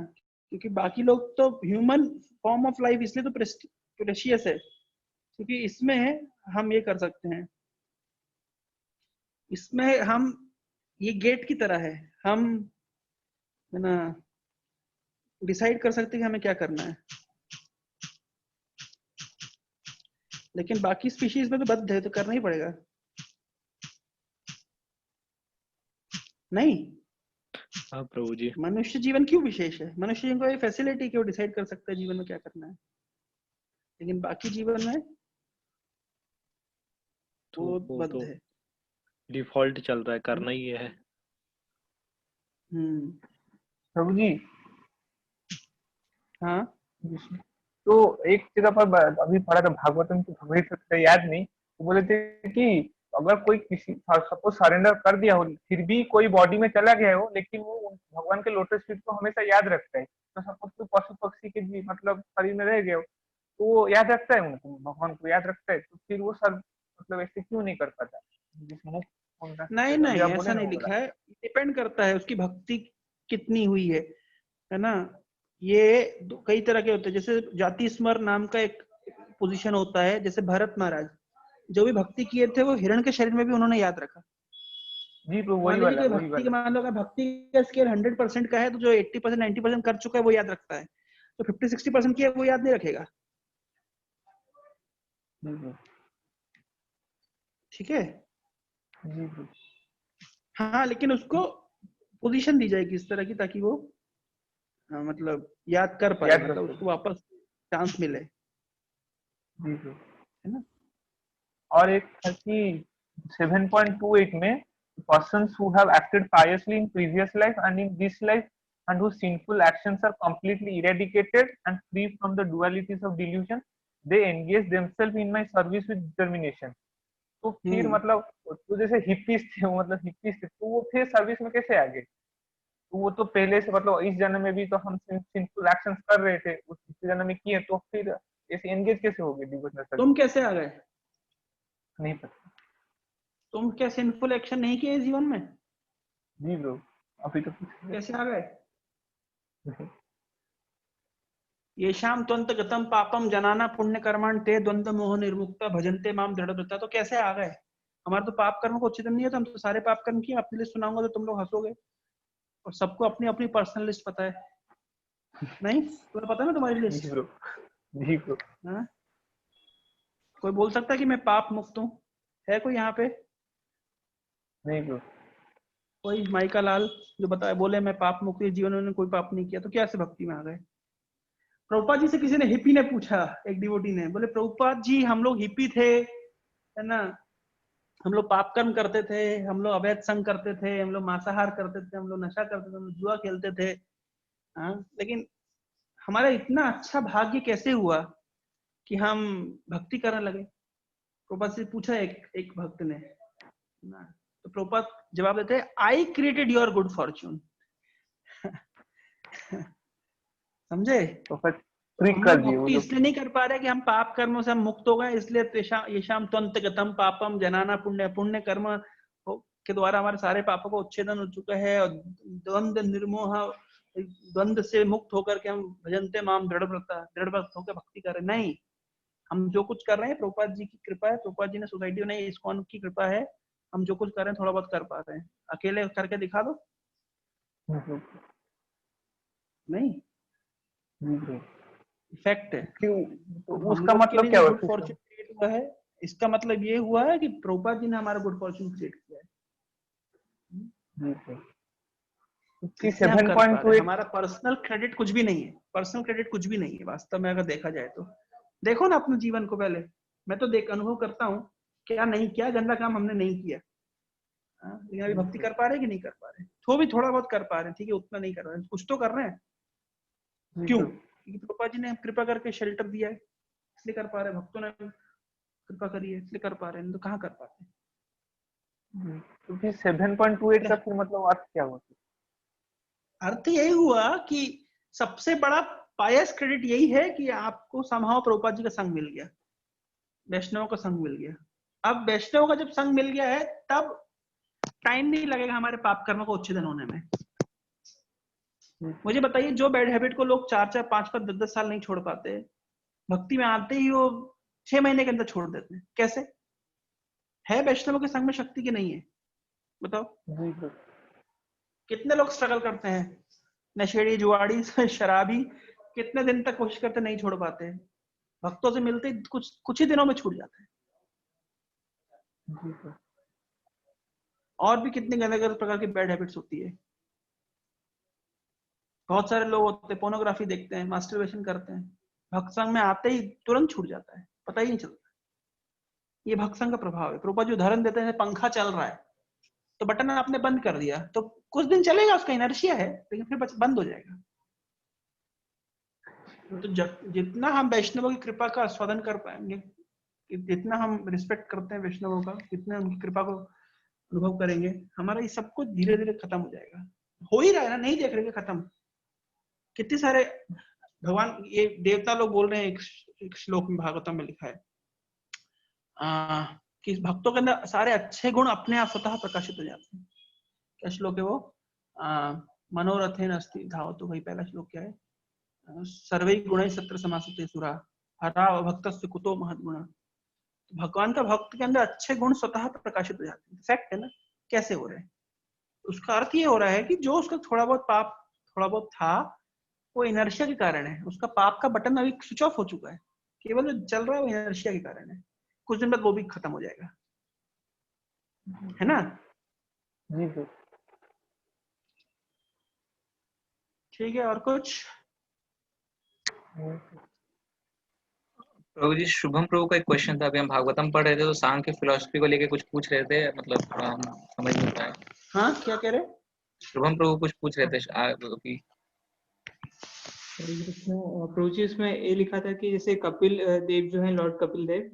क्योंकि बाकी लोग तो ह्यूमन फॉर्म ऑफ लाइफ इसलिए तो प्रेशियस है क्योंकि इसमें हम ये कर सकते हैं, इसमें हम ये गेट की तरह है, हम है ना डिसाइड कर सकते हैं कि हमें क्या करना है। लेकिन बाकी स्पीशीज में तो बद्ध है, तो करना ही पड़ेगा नहीं। हाँ प्रभु जी। मनुष्य जीवन क्यों विशेष है? मनुष्य जीवन को ये फैसिलिटी क्यों डिसाइड कर सकता है जीवन में क्या करना है, लेकिन बाकी जीवन में तो वो बद्ध है, डिफॉल्ट चल रहा है, करना ही है। प्रभु जी। हाँ, तो एक जगह पर अभी पढ़ा था भागवतम की, भगवत गीता याद नहीं, तो बोले थे कि अगर कोई किसी सपोज सरेंडर कर दिया हो फिर भी कोई बॉडी में चला गया हो, लेकिन वो भगवान के लोटस फीट को हमेशा याद रखता है। तो सपोज कोई पशु पक्षी के भी मतलब शरीर में रह गए हो तो वो याद रखता है, उनको भगवान को याद रखता है, तो फिर वो सब मतलब ऐसे क्यों नहीं कर पाता जिस मुख उनका नहीं अभी नहीं, आप बोले ऐसा ना नहीं वो वाला। लिखा है, डिपेंड करता है उसकी भक्ति कितनी हुई है ना। ये कई तरह के होते हैं, जैसे जाति स्मर नाम का एक पोजीशन होता है, जैसे भरत महाराज जो भी भक्ति किए थे वो हिरण के शरीर में भी उन्होंने याद रखा। जी तो मान वही लीजिए वाला कि वही भक्ति के वाला। मान लो अगर भक्ति का स्केल 100% का है तो जो 80% 90% कर चुका है वो याद रखता है, तो 50-60% की है वो याद नहीं रखेगा। जी जी ठीक है। जी जी हाँ, लेकिन उसको पोजीशन दी जाएगी इस तरह की ताकि वो मतलब याद कर पाए, याद रख मतलब सके। उसको वापस चांस मिले, जी जी। है ना। और एक है कि 7.28 में persons who have acted piously in previous life and in this life and whose sinful actions are completely eradicated and free from the dualities of delusion, they engage themselves in my service with determination। तो फिर मतलब तो जैसे hippies थे, वो मतलब hippies थे तो वो फिर सर्विस में कैसे आ गए? तो वो तो पहले से मतलब इस जन्म में भी तो हम सिंफुल एक्शंस कर रहे थे, उस पिछले जन्म में किए, तो फिर ऐसे एंगेज कैसे हो गए डिवोशनल सर्विस? तुम कैसे आ गए? नहीं पता। तुम क्या सिंफुल एक्शन नहीं किए जीवन में? जी ब्रो, अभी तो कुछ कैसे आ गए? येषाम त्वंत गतम पापम जनाना पुण्य कर्माण ते द्वंद्व मोह निर्मुक्ता भजन्ते माम दृढ़व्रता। तो कैसे आ गए? हमारे तो पाप कर्म को उच्चतम नहीं है, तो हम तो सारे पाप कर्म किए। अपनी लिस्ट सुनाऊंगा तो तुम लोग हंसोगे, और सबको अपनी अपनी पर्सनल लिस्ट पता है। नहीं तुम्हें पता है ना तुम्हारी लिस्ट? जी ब्रो, जी ब्रो। हाँ? कोई बोल सकता है कि मैं पाप मुक्त हूँ? है कोई यहाँ पे? नहीं ब्रो। कोई माइका लाल जो बताए बोले मैं पाप मुक्त, जीवन में कोई पाप नहीं किया, तो कैसे भक्ति में आ गए? प्रभुपाद जी से किसी ने, हिप्पी ने पूछा, एक डिवोटी ने, बोले प्रभुपाद जी हम लोग हिप्पी थे, है ना, हम लोग पाप कर्म करते थे, हम लोग अवैध संग करते थे, हम लोग मांसाहार करते थे, हम लोग नशा करते थे, हम लोग जुआ खेलते थे, हाँ, लेकिन हमारा इतना अच्छा भाग्य कैसे हुआ कि हम भक्ति करने लगे? प्रभुपाद से पूछा एक भक्त ने ना, तो प्रभुपाद जवाब देते हैं, I created your good Fortune. समझे? तो फिर तो ट्रिक हम कर लोग दिए वो भक्ति लोग। इसलिए नहीं कर पा रहे कि हम पाप कर्मों से हम मुक्त हो गए, इसलिए येषाम त्वंत गतम पापम जनाना पुण्य, पुण्य कर्म के द्वारा हमारे सारे पापों को उच्छेदन हो चुका है, और द्वंद्व निर्मोह, द्वंद्व से मुक्त होकर के हम भजनते माम दृढ़व्रता, दृढ़ भक्त होकर भक्ति कर रहे। नहीं, हम जो कुछ कर रहे हैं प्रभुपाद जी की कृपा है, प्रभुपाद जी ने सोसाइटी में, इस्कॉन की कृपा है, हम जो कुछ कर रहे हैं थोड़ा बहुत कर पा रहे हैं। अकेले करके दिखा दो। नहीं, जी ब्रो। इफेक्ट है। क्यों? तो तो हम उसका लोग के मतलब लिए क्या जो हुआ गुड फिर? फॉर्चून क्रिएट हुआ है, इसका मतलब ये हुआ है कि प्रभुपाद जी ने हमारा गुड फॉर्चून क्रिएट किया है, जी ब्रो। इससे हम कर पा रहे हैं। 7.28। हमारा पर्सनल क्रेडिट कुछ भी नहीं है, पर्सनल क्रेडिट कुछ भी नहीं है वास्तव में, अगर देखा जाए तो। देखो ना अपने जीवन को पहले, मैं तो देख अनुभव करता हूँ क्या नहीं, क्या गंदा काम हमने नहीं किया, लेकिन अभी भक्ति कर पा रहे कि नहीं कर पा रहे? तो भी थोड़ा बहुत कर पा रहे हैं, ठीक है, उतना नहीं कर रहे हैं, कुछ तो कर रहे हैं। क्यों? क्योंकि प्रभुपाद जी ने कृपा करके शेल्टर दिया है, इसलिए कर पा रहे हैं। भक्तों ने कृपा करी है इसलिए कर पा रहे हैं, तो कहाँ कर पाते? तो फिर 7.28 का फिर मतलब अर्थ क्या हुआ? अर्थ यही हुआ कि सबसे बड़ा पायस क्रेडिट यही है कि आपको समहाव प्रभुपाद जी का संग मिल गया, वैष्णव का संग मिल गया। अब वैष्णव का जब संग मिल गया है तब टाइम नहीं लगेगा हमारे पाप कर्म को उच्छेदन होने में। मुझे बताइए, जो बैड हैबिट को लोग 4-4, 5-5, 10-10 साल नहीं छोड़ पाते, भक्ति में आते ही वो 6 महीने के अंदर छोड़ देते हैं, कैसे? है वैष्णव के संग में शक्ति की नहीं है? बताओ। कितने लोग स्ट्रगल करते हैं, नशेड़ी, जुआड़ी, शराबी, कितने दिन तक कोशिश करते नहीं छोड़ पाते, भक्तों से मिलते कुछ ही दिनों में छूट जाते हैं। और भी कितने अलग-अलग प्रकार की बैड हैबिट्स होती है। बहुत सारे लोग होते हैं पोर्नोग्राफी देखते हैं, मास्टरबेशन करते हैं, भक्त संग में आते ही तुरंत छूट जाता है, पता ही नहीं चलता। ये भक्त संग का प्रभाव है। प्रभुपाद जी उदाहरण देते हैं, पंखा चल रहा है तो बटन आपने बंद कर दिया तो कुछ दिन चलेगा, उसका इनर्शिया है, लेकिन फिर बंद हो जाएगा। तो जितना हम वैष्णव की कृपा का आस्वादन कर पाएंगे कि जितना हम रिस्पेक्ट करते हैं वैष्णवों का, जितने उनकी कृपा को अनुभव करेंगे, हमारा ये सब कुछ धीरे धीरे खत्म हो जाएगा। हो ही रहा है ना, नहीं देख रहे खत्म। कितने सारे भगवान, ये देवता लोग बोल रहे हैं, एक श्लोक में भागवतम में लिखा है कि भक्तों के अंदर सारे अच्छे गुण अपने आप स्वतः प्रकाशित हो जाते हैं। क्या श्लोक है वो? मनोरथेन अस्ति धावतो, वही पहला श्लोक क्या है? सर्वै गुणैः सत्र समासते सुरा हरा भक्तस्य कुतो महद्गुणः। भगवान का भक्त के अंदर अच्छे गुण स्वतः प्रकाशित हो जाते हैं। फैक्ट है ना। कैसे हो रहे हैं? उसका अर्थ ये हो रहा है कि जो उसका थोड़ा बहुत पाप थोड़ा बहुत था, वो इनर्शिया के कारण है। उसका पाप का बटन अभी स्विच ऑफ हो चुका है, केवल जो चल रहा है वो इनर्शिया के कारण है। कुछ दिन बाद वो भी खत्म हो जाएगा, है ना? जी सर। ठीक है, और कुछ? प्रभु जी, शुभम प्रभु का एक क्वेश्चन था। अभी हम भागवतम पढ़ रहे थे तो सांख्य फिलोसफी को लेके कुछ पूछ रहे थे, मतलब थोड़ा हम समझ नहीं पाए। हाँ, क्या कह रहे? शुभम प्रभु कुछ पूछ रहे थे अभी। प्रभु जी उसमें ये लिखा था कि जैसे कपिल देव जो है, लॉर्ड कपिल देव,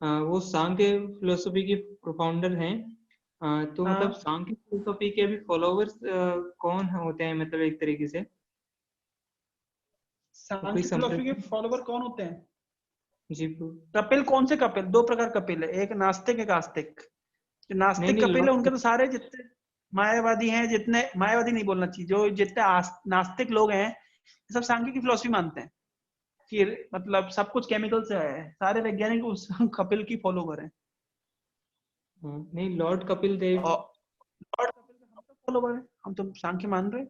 वो सांख्य फिलोसफी के प्रोफाउंडर हैं। तो मतलब सांख्य फिलोसफी के भी फॉलोवर्स कौन होते हैं, मतलब एक तरीके से सांख्य फिलोसफी के फॉलोवर कौन होते हैं? जी प्रभु। कपिल कौन से कपिल? दो प्रकार कपिल है, एक नास्तिक एक आस्तिक। जो नास्तिक कपिल है उनके तो सारे जितने मायावादी हैं, जितने मायावादी नहीं बोलना चाहिए, जो जितने नास्तिक लोग हैं सब सांख्य की फिलोसफी मानते हैं कि मतलब सब कुछ केमिकल से आया है। सारे वैज्ञानिक उस कपिल की फॉलोवर हैं। नहीं, लॉर्ड कपिल देव, लॉर्ड कपिल के हम तो फॉलोवर हैं, हम तो सांख्य मान रहे हैं।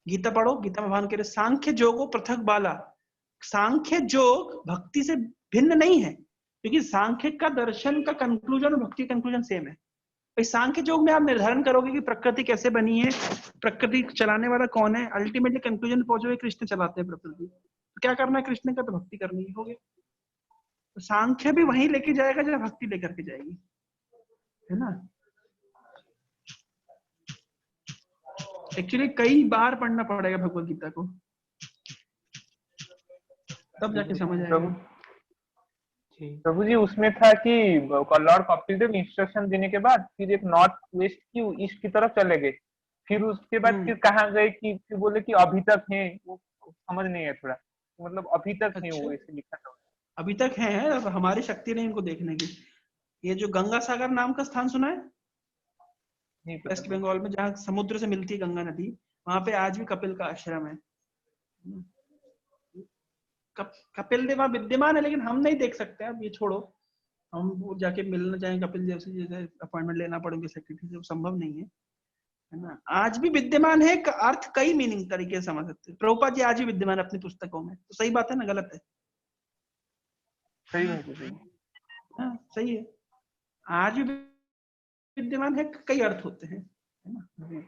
गीता पढ़ो, गीता में भगवान कह रहे सांख्य जोगो पृथक बाला। सांख्य योग भक्ति से भिन्न नहीं है, क्योंकि सांख्य का दर्शन का कंक्लूजन और भक्ति कंक्लूजन सेम है। भाई सांख्य योग में आप निर्धारण करोगे कि प्रकृति कैसे बनी है, प्रकृति चलाने वाला कौन है, अल्टीमेटली कंक्लूजन पहुंचोगे कृष्ण चलाते हैं प्रकृति। तो क्या करना है कृष्ण का? तो भक्ति करनी हो गया। तो सांख्य भी वहीं लेके जाएगा जब भक्ति लेकर के जाएगी, है ना? एक्चुअली कई बार पढ़ना पड़ेगा भगवत गीता को, तब जाके समझ आएगा। प्रभु जी उसमें था कि लॉर्ड कपिल देव इंस्ट्रक्शन देने के बाद फिर एक नॉर्थ वेस्ट की ईस्ट की तरफ चले गए। फिर उसके बाद फिर कहाँ गए कि फिर बोले कि अभी तक है, वो समझ नहीं है थोड़ा, मतलब अभी तक है वो, ऐसे लिखा था। अभी तक है, अब हमारी शक्ति नहीं इनको देखने की। ये जो गंगा सागर नाम का स्थान सुना है वेस्ट बंगाल में, जहाँ समुद्र से मिलती है गंगा नदी, वहां पे आज भी कपिल का आश्रम है। कपिल देव वहां विद्यमान है, लेकिन हम नहीं देख सकते। अब ये छोड़ो, हम वो जाके मिलना चाहें कपिल देव से, जैसे अपॉइंटमेंट लेना पड़ेगा सेक्रेटरी से, वो संभव नहीं है, है ना? आज भी विद्यमान है का अर्थ कई मीनिंग तरीके से समझ सकते हैं। प्रभुपाद जी आज भी विद्यमान है अपनी पुस्तकों में, तो सही बात है ना, गलत है? सही है, हाँ सही है। आज भी विद्यमान है, कई अर्थ होते हैं, है ना?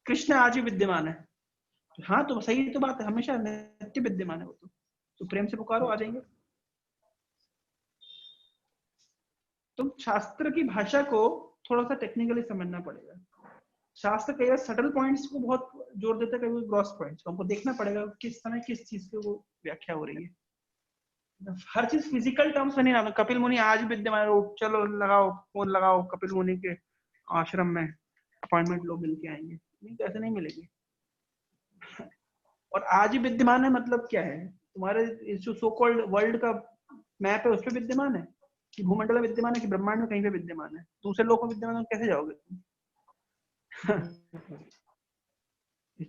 कृष्ण आज भी विद्यमान है। हाँ तो सही तो बात है, हमेशा नित्य विद्यमान है वो। तो प्रेम से पुकारो, आ जाएंगे। तो शास्त्र की भाषा को थोड़ा सा टेक्निकली समझना पड़ेगा। शास्त्र कई बार सटल पॉइंट्स को बहुत जोर देता है, कई बार ग्रॉस पॉइंट्स को। हमको देखना पड़ेगा किस समय किस चीज की वो व्याख्या हो रही है। हर चीज फिजिकल टर्म्स में नहीं आना। कपिल मुनि आज विद्यमान है, चलो लगाओ फोन लगाओ कपिल मुनि के आश्रम में, अपॉइंटमेंट लो, मिल के आएंगे। नहीं, ऐसे नहीं मिलेगी। और आज ही विद्यमान है मतलब क्या है? तुम्हारे जो सो कॉल्ड वर्ल्ड का मैप है उस पर विद्यमान है, कि भूमंडल में विद्यमान है, कि ब्रह्मांड में कहीं पे विद्यमान है? दूसरे लोगों में विद्यमान है, कैसे जाओगे तुम?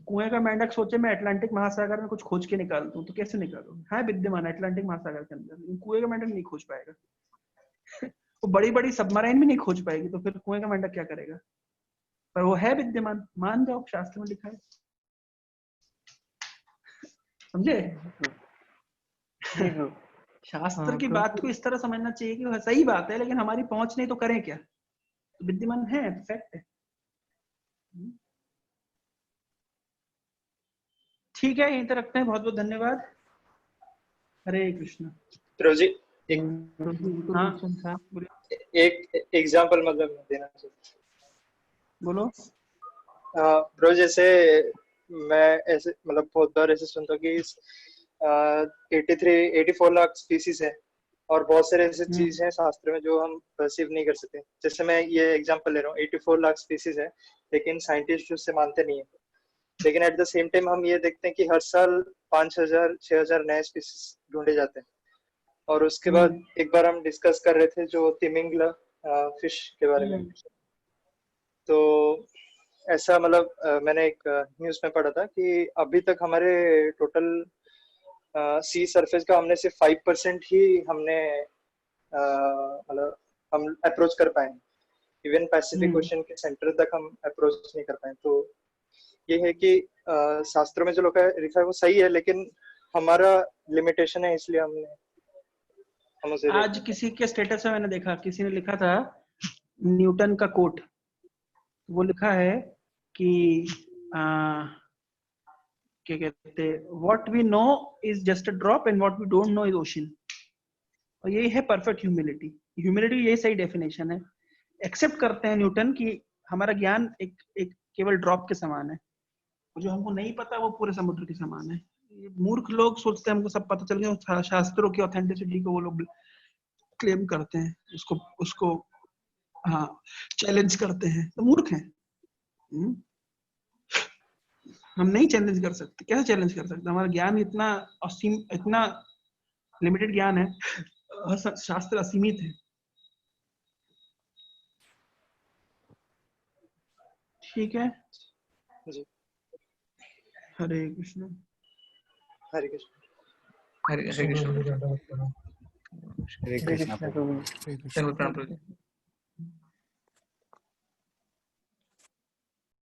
कुएं का मेंढक सोचे मैं अटलांटिक महासागर में कुछ खोज के निकाल दूं, तो कैसे निकालोगे? हाँ विद्यमान है अटलांटिक महासागर के अंदर, लेकिन कुएं का मेंढक नहीं खोज पाएगा। वो बड़ी बड़ी सबमराइन भी नहीं खोज पाएगी, तो फिर कुएं का मेंढक क्या करेगा? पर वो है विद्यमान, मान जाओ, शास्त्र में लिखा है। समझे? शास्त्र की बात को इस तरह समझना चाहिए कि सही बात है, लेकिन हमारी पहुंच नहीं, तो करें क्या? तो विद्यमान है, फैक्ट है। ठीक है, यहीं तक रखते हैं। बहुत बहुत धन्यवाद। हरे कृष्ण। प्रभु जी हाँ एक एग्जांपल मतलब देना चाहिए। बोलो। ब्रो जैसे मैं ऐसे मतलब बहुत बार ऐसे सुनता हूँ कि 84 लाख स्पीसीज है, और बहुत सारे ऐसे हम्म। चीज हैं शास्त्र में जो हम परसीव नहीं कर सकते। जैसे मैं ये एग्जांपल ले रहा हूँ, 84 लाख स्पीसीज है, लेकिन साइंटिस्ट उससे मानते नहीं है। लेकिन एट द सेम टाइम हम ये देखते हैं कि हर साल 5,000 6,000 नए स्पीसीज ढूंढे जाते हैं। और उसके बाद एक बार हम डिस्कस कर रहे थे जो तिमिंगला फिश के बारे में। तो ऐसा मतलब मैंने एक न्यूज में पढ़ा था कि अभी तक हमारे टोटल सी सरफेस का हमने सिर्फ 5% ही हमने मतलब हम अप्रोच कर पाए। इवन पैसिफिक ओशन के सेंटर तक हम अप्रोच नहीं कर पाए। तो ये है कि शास्त्रों में जो लिखा है वो सही है, लेकिन हमारा लिमिटेशन है, इसलिए हम उसे आज देखते हैं। किसी के स्टेटस में मैंने देखा, किसी ने लिखा था न्यूटन का कोट, वो लिखा है कि क्या कहते हैं, what we know is just a drop and what we don't know is ocean. और यही है परफेक्ट ह्यूमिलिटी। ह्यूमिलिटी यही सही डेफिनेशन है। एक्सेप्ट करते हैं न्यूटन कि हमारा ज्ञान एक केवल ड्रॉप के समान है, जो हमको नहीं पता वो पूरे समुद्र के समान है। ये मूर्ख लोग सोचते हैं हमको सब पता चल गया, शास्त्रों की ऑथेंटिसिटी को वो लोग क्लेम करते हैं, उसको हाँ चैलेंज करते हैं, तो मूर्ख हैं। हम नहीं चैलेंज कर सकते। कैसे चैलेंज कर सकते? हमारा ज्ञान इतना असीम, इतना लिमिटेड ज्ञान है, शास्त्र असीमित है। ठीक है जी। हरे कृष्ण। हरे Krishna. Hare Hare Krishna. Hare Hare Krishna Krishna Prabhu. Prabhu. Hare Krishna. चलो प्रणाम प्रभु जी।